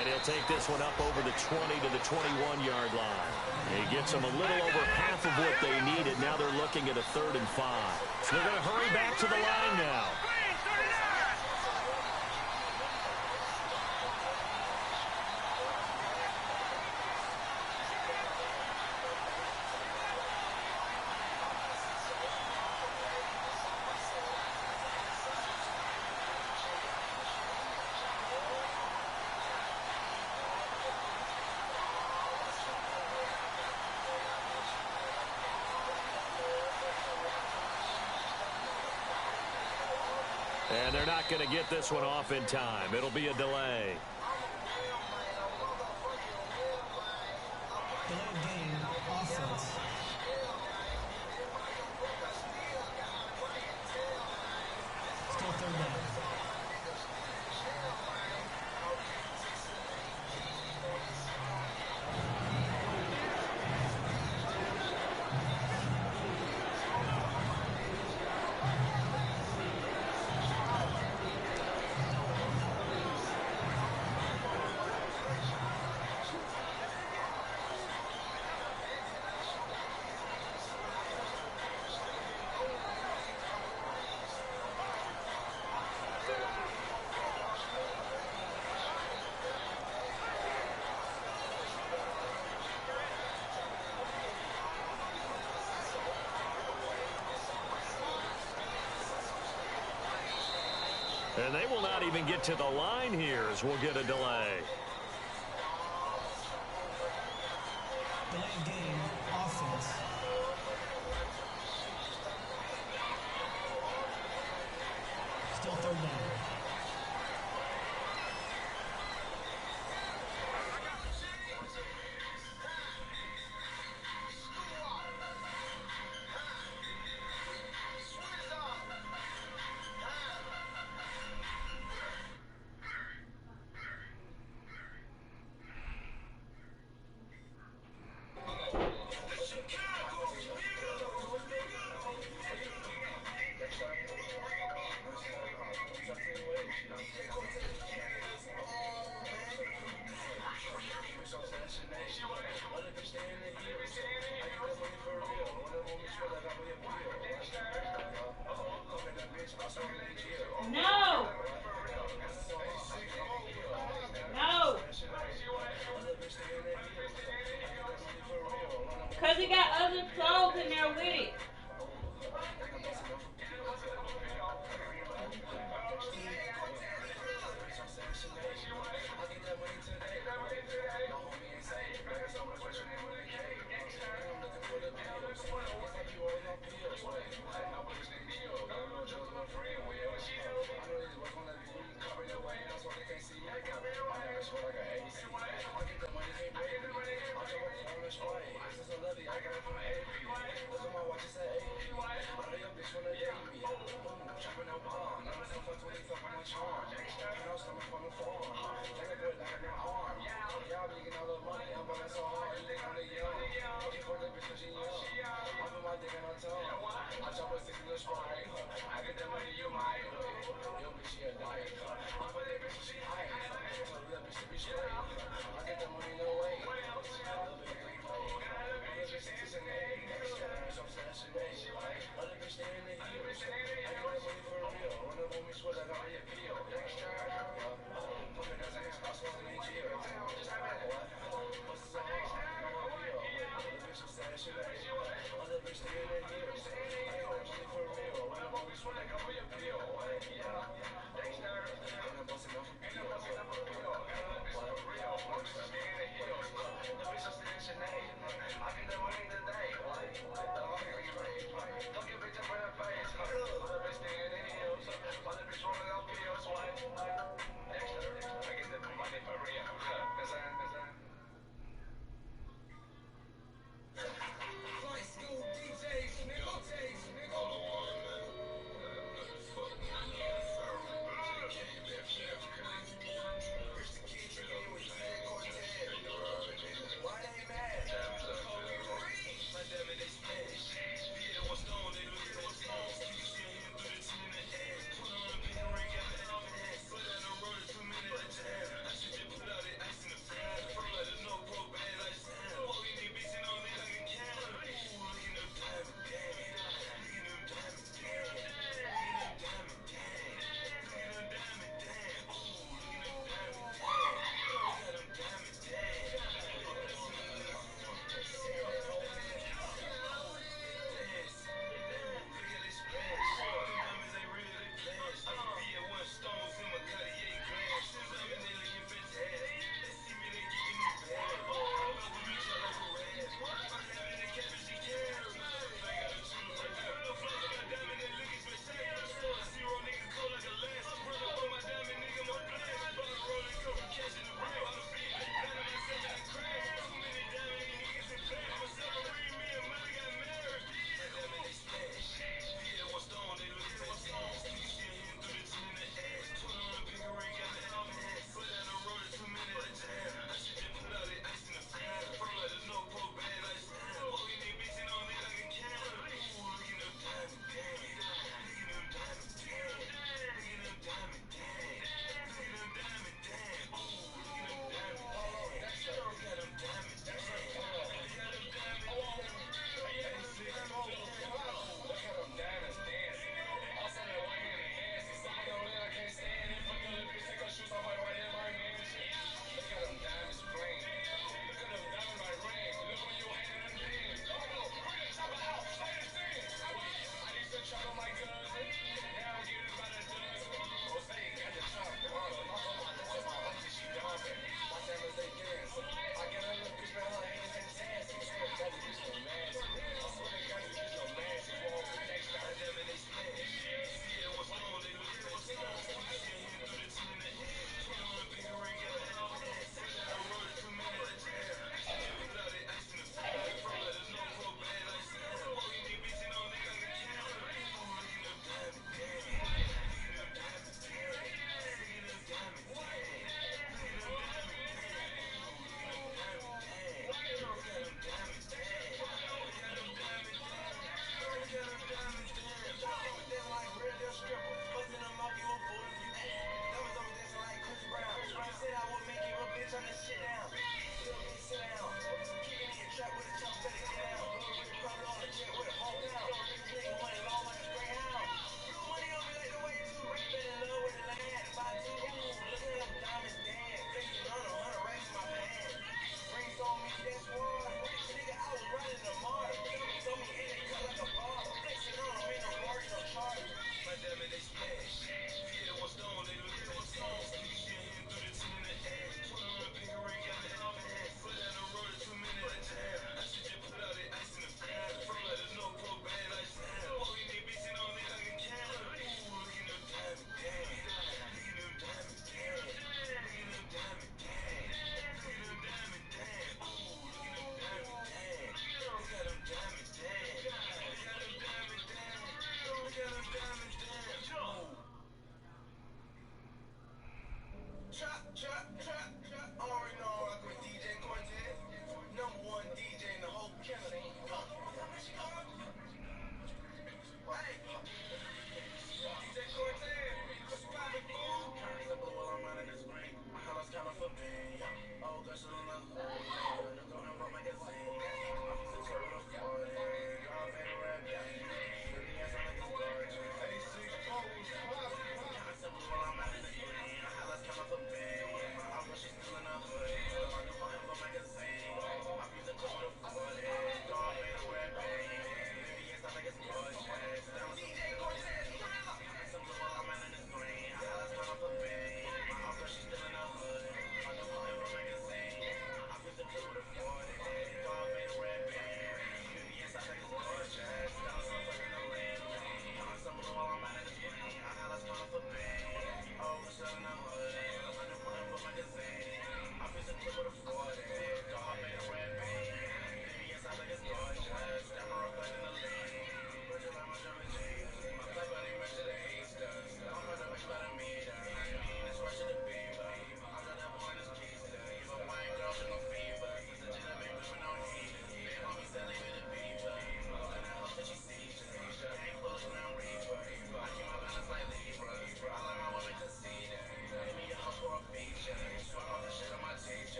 And he'll take this one up over the 20 to the 21-yard line. He gets them a little over half of what they needed. Now they're looking at a 3rd and 5. So they're going to hurry back to the line now. not going to get this one off in time. It'll be a delay. Delay game, offense. Still third down. And they will not even get to the line here as we'll get a delay. Delay game, offense. Still third down. No! No! Because he got other songs in there with it.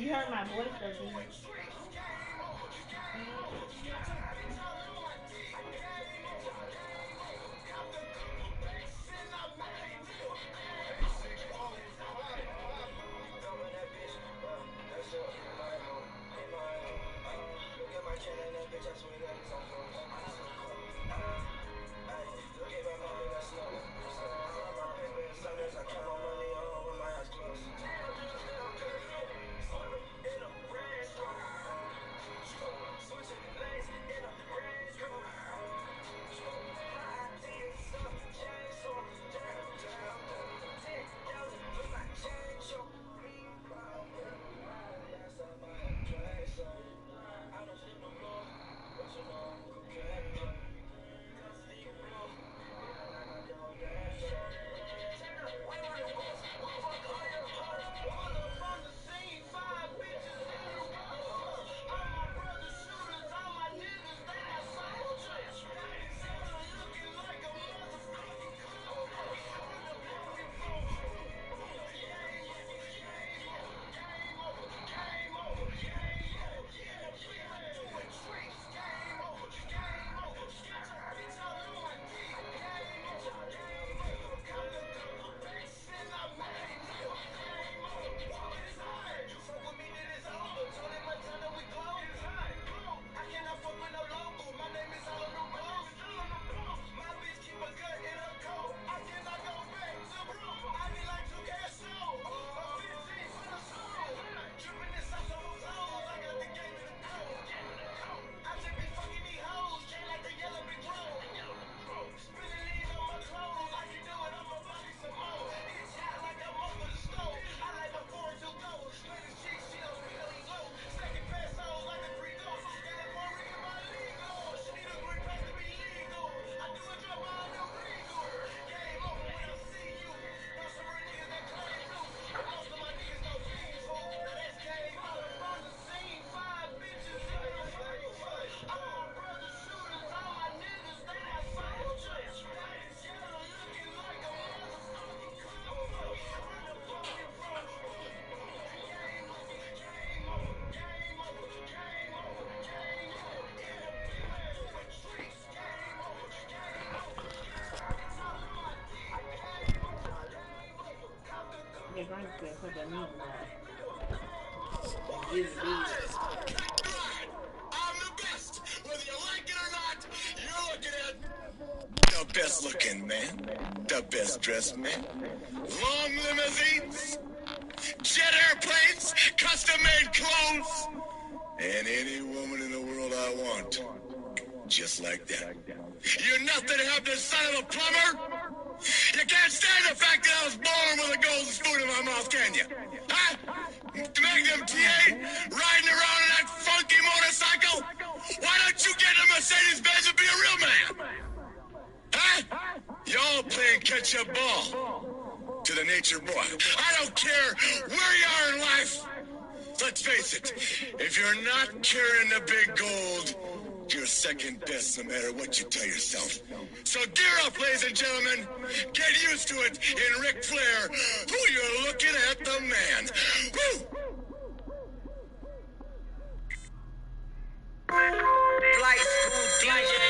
You heard my voice though, didn't you? Your brain's going to put the meat in there. I'm the best. Whether you like it or not, you're looking at the best looking man, the best dressed man. Long limousines, jet airplanes, custom made clothes, and any woman in the world I want. Just like that. You're nothing to have the son of a plumber. You can't stand the fact that I was born with a golden spoon in my mouth, can you? Huh? Magnum TA, riding around in that funky motorcycle? Why don't you get in a Mercedes-Benz and be a real man? Huh? Y'all playing catch-up ball to the nature boy. I don't care where you are in life. Let's face it, if you're not carrying the big gold, you're second best no matter what you tell yourself. So gear up, ladies and gentlemen. Get used to it in Ric Flair, who you're looking at the man. Woo! Flight school DJ.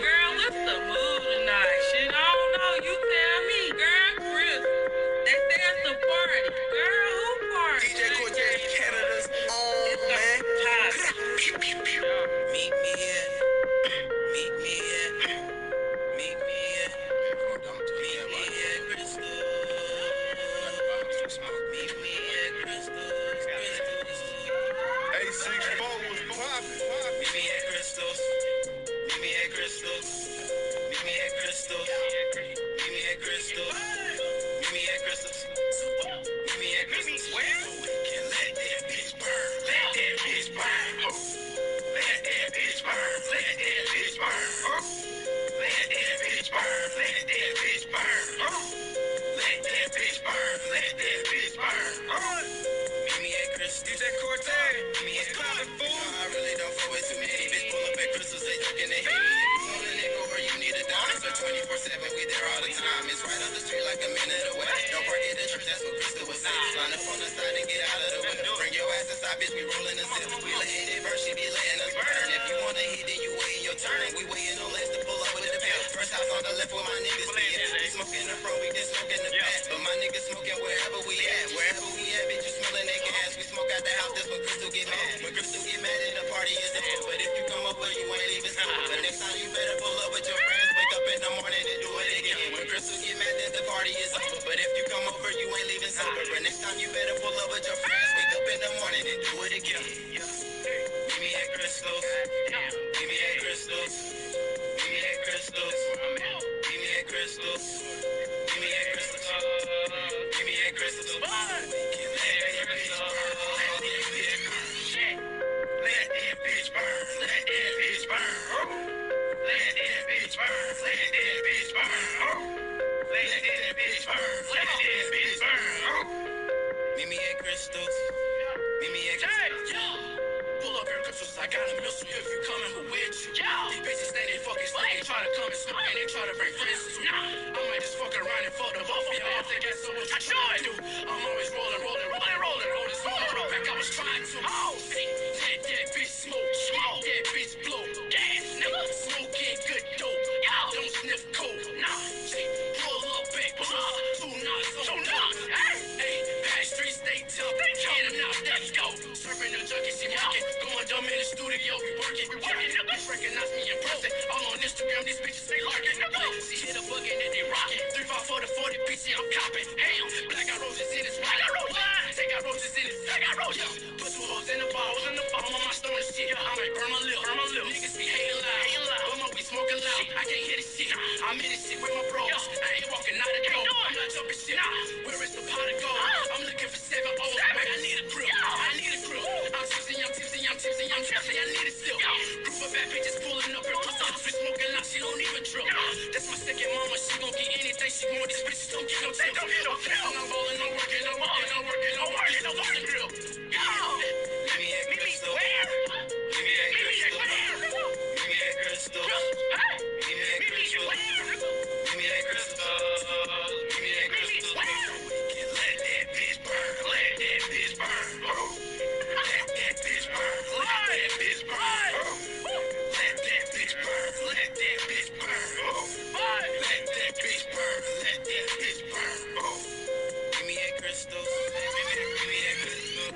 Girl, what's the mood tonight? Shit, I don't know. You tell me, girl. Chris, they say it's the party. Girl, who party? DJ Cortez, Canada's own, man. Meet me at Line up on the side and get out of the way. Bring your bitch be rolling a zip. We letting it burn, she be letting us burn. If you wanna hit, then you waiting your turn. We waiting on left to pull up with the pack. First house on the left where my niggas be at. We smoking the front, we just smoking the back. But my niggas smoking wherever we at. Wherever we at, bitch, you smelling that gas. We smoke out the house, that's when Crystal get mad. When Crystal get mad, then the party is over. But if you come over, you ain't leaving sober. But next time you better pull up with your friends. Wake up in the morning and do it again. When Crystal get mad, then the party is over. But if you come over, you ain't leaving sober. But next time you better pull up with your friends. Wake up in the morning and do it again. Meet me at Crystal's. Meet me at Crystal's. Meet me at Crystal's. Meet me at Crystal's. Meet me at Crystal's. Meet me at Crystal's. Let that bitch burn. Let that bitch burn. Let that bitch burn. Let that bitch burn. Let that bitch burn. Let that bitch burn. Meet me at Crystal's. Meet me at Crystal's. Pull up here, Crystal's. I got a missile if you coming, who with you? These bitches think they fucking slick. Try to come and smoke and they try to bring friends to me. I might just fuck around and fuck the both of y'all. If they got so much, I sure do. I'm always rolling. On this motherfucker back, I was trying to. Let that bitch smoke. Let that bitch blow. Gas, nigga. Smoking good dope. Don't sniff coke. Pull up back. 2 knots. Hey, past street, stay tough. Get him out, let's go. Serving the junkie, she market. Going dumb in the studio, we working. Bitch recognize me in person. All on Instagram, these bitches stay larking. She hit a bug and then they rockin'. 3, 5, 4 to 40 PC, I'm copping. Ham, black got roses in his white. They got roses in his. Put 2 hoes in the ball. I'm on my stone and shit. I might burn my lip. Niggas be hating loud. But my weed smoking loud. I can't hear this shit. I'm in this shit with my bros. I ain't walking out the door. I'm not jumping shit. Where is the pot of gold? I'm looking for 7 O's. Wait, I need a grip. I'm tipsy. I need a sip. Group of bad bitches pulling up her pussy. We smoking loud. She don't even trip. That's my second mama. She gon' get anything she want. These bitches don't get no tip. I'm ballin', I'm working. I'm on the grill. Meet me at Crystal. Meet me at Crystal. Meet me at Crystal. Meet me at Crystal. Meet me at Crystal. Meet me at Crystal. Let that bitch burn. Let that bitch burn. Let that bitch burn. Let that bitch burn. Let that bitch burn. Let that bitch burn. Let that bitch burn. Let that bitch burn. Meet me at Crystal. Meet me at Crystal.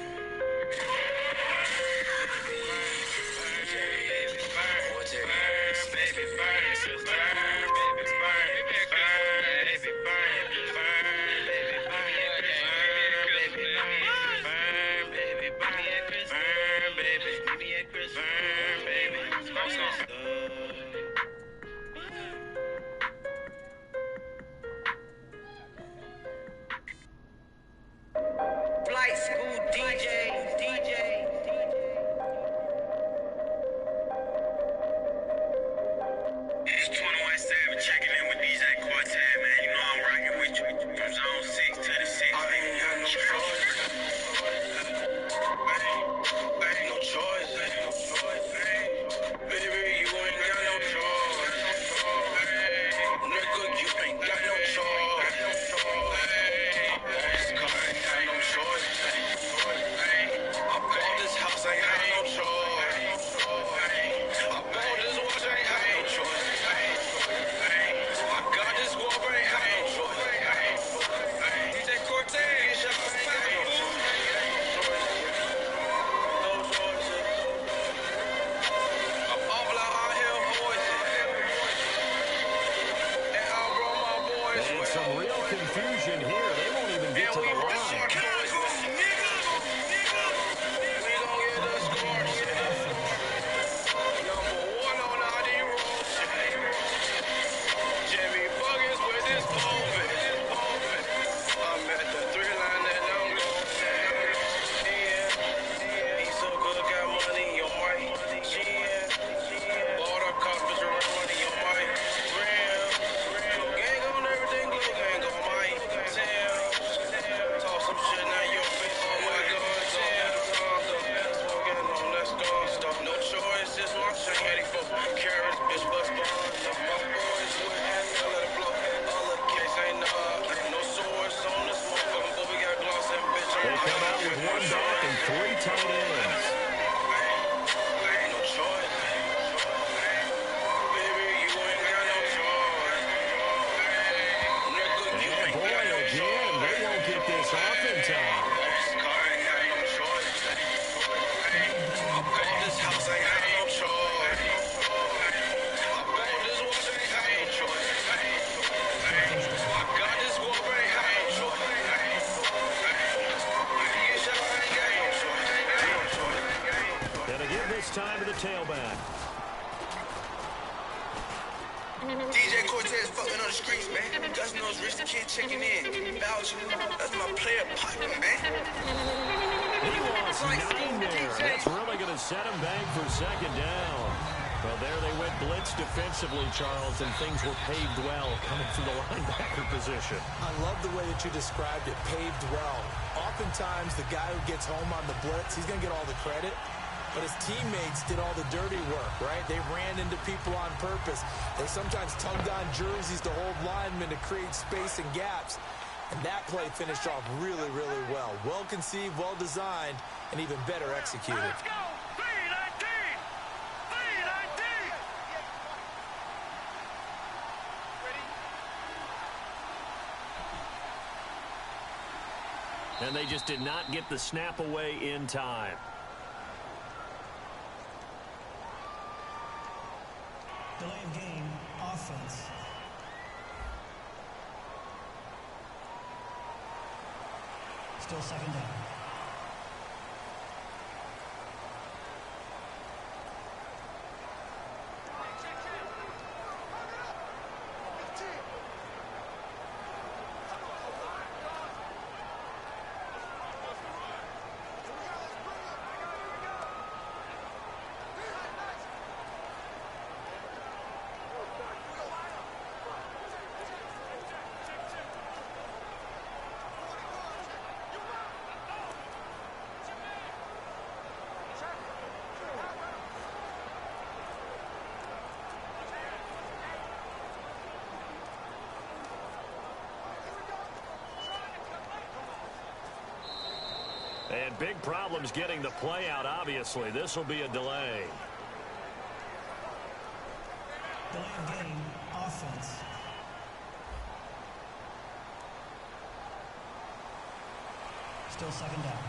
Flight school DJ. It's 21 Savage checking in with DJ Quartet, man. You know I'm rocking with you from zone 6 to the 6. I ain't got no choice. I ain't no choice. Baby, you ain't got no choice. Nigga, you ain't got no choice. This car ain't got no choice. I bought this house, ain't had no choice. I bought this watch, ain't had no choice. I got this guap, ain't had no choice. DJ Quartet, get shot, ain't got no choice. No choice. I'm all out here, boys. And I brought my boys. And some real confusion here. They won't even get to the line. Toss some shit now. out with one back and 3 tight ends. And boy, again, they won't get this off in time. Gonna give this time to the tailback. DJ Cortez fucking on the streets, man. Gus knows Rich the Kid checking in. Vouch, that's my player partner, man. He lost 9 there. That's really going to set him back for second down. Well, there they went blitz defensively, Charles, and things were paved well coming from the linebacker position. I love the way that you described it, paved well. Oftentimes, the guy who gets home on the blitz, he's going to get all the credit. But his teammates did all the dirty work, right? They ran into people on purpose. They sometimes tugged on jerseys to hold linemen to create space and gaps. And that play finished off really, really well. Well conceived, well designed, and even better executed. Let's go! B-19! B-19! And they just did not get the snap away in time. Delay of game, offense. Still second down. And big problems getting the play out, obviously. This will be a delay. Delay of game, offense. Still second down.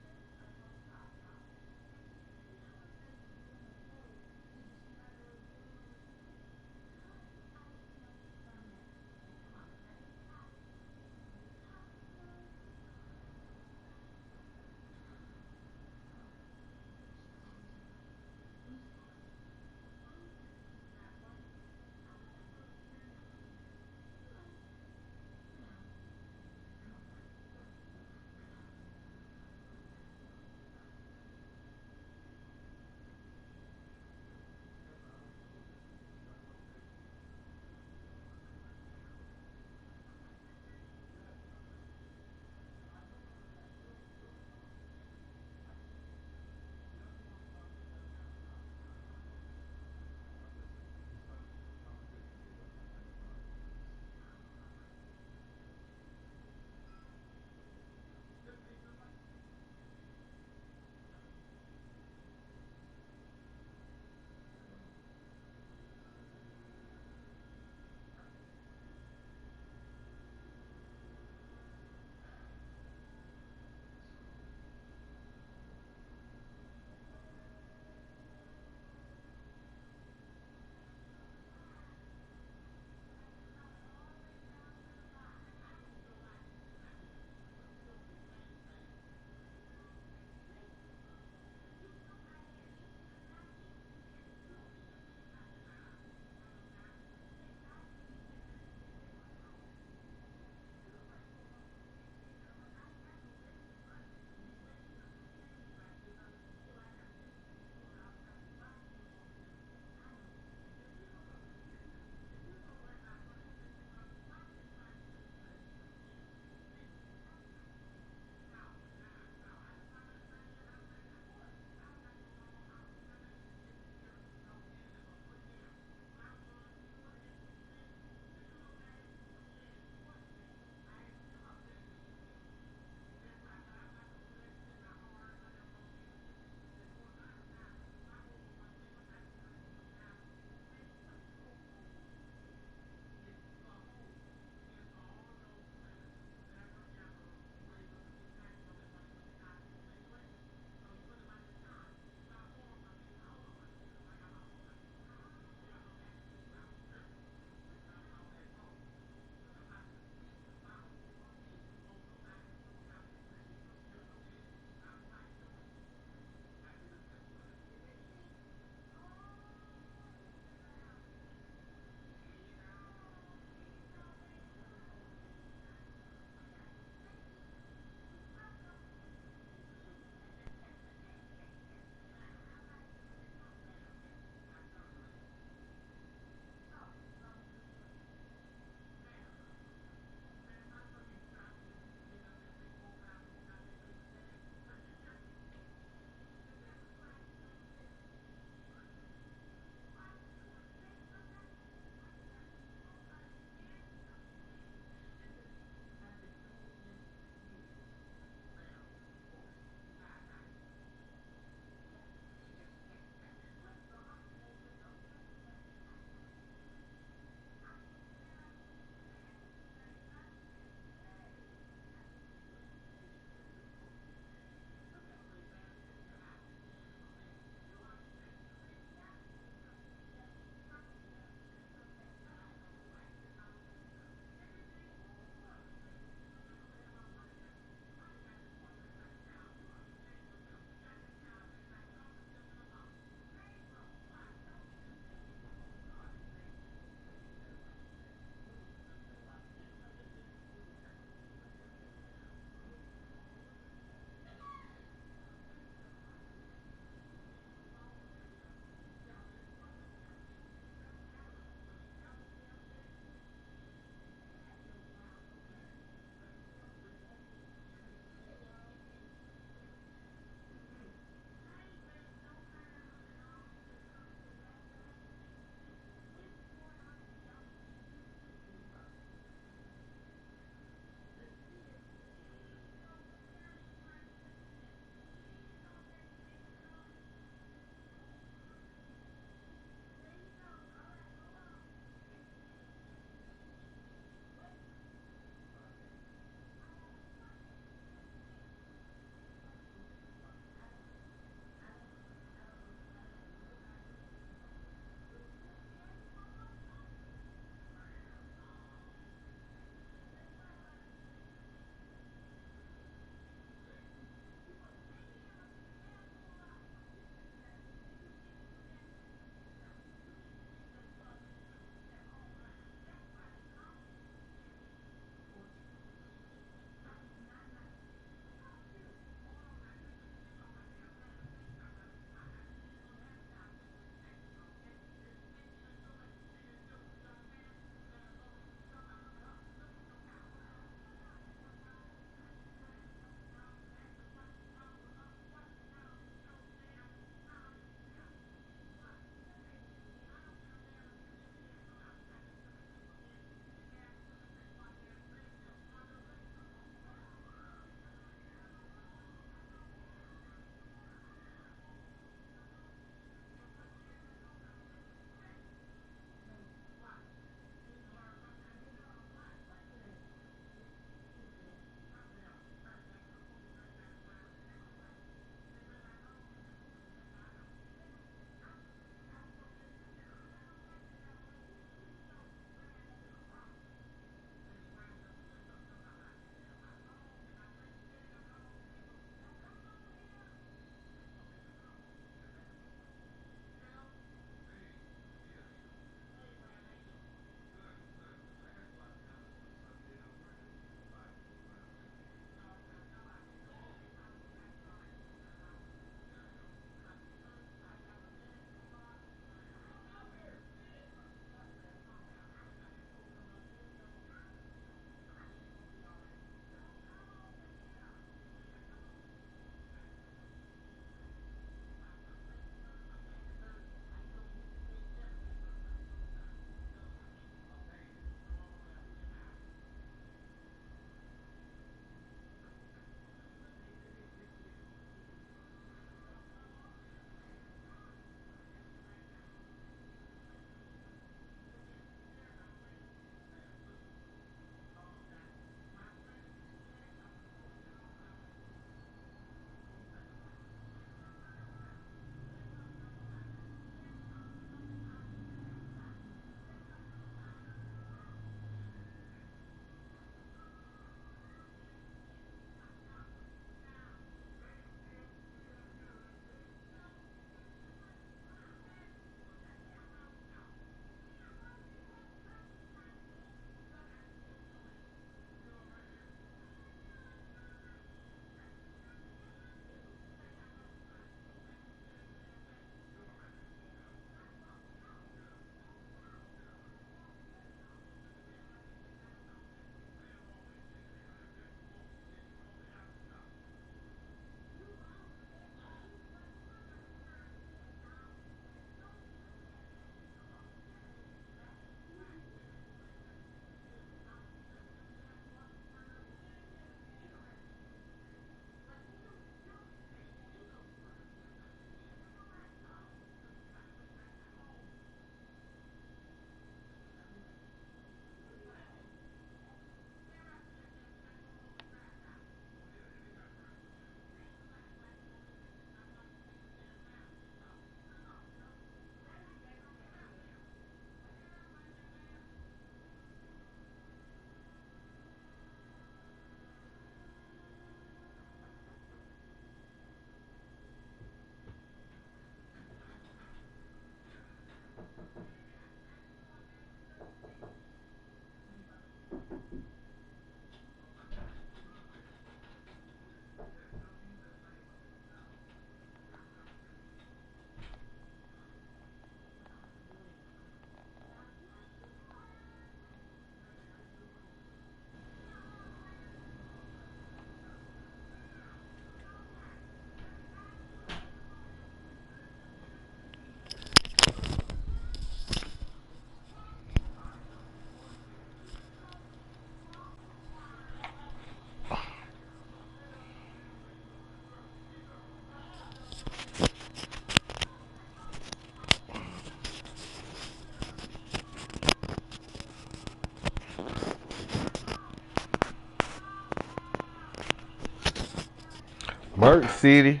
Merc City.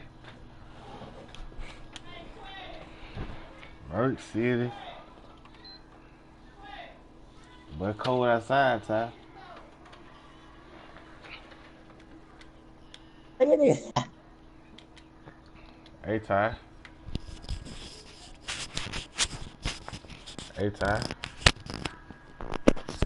Merc City. But it's cold outside, Ty. Look at this. Hey, Ty. Hey, Ty.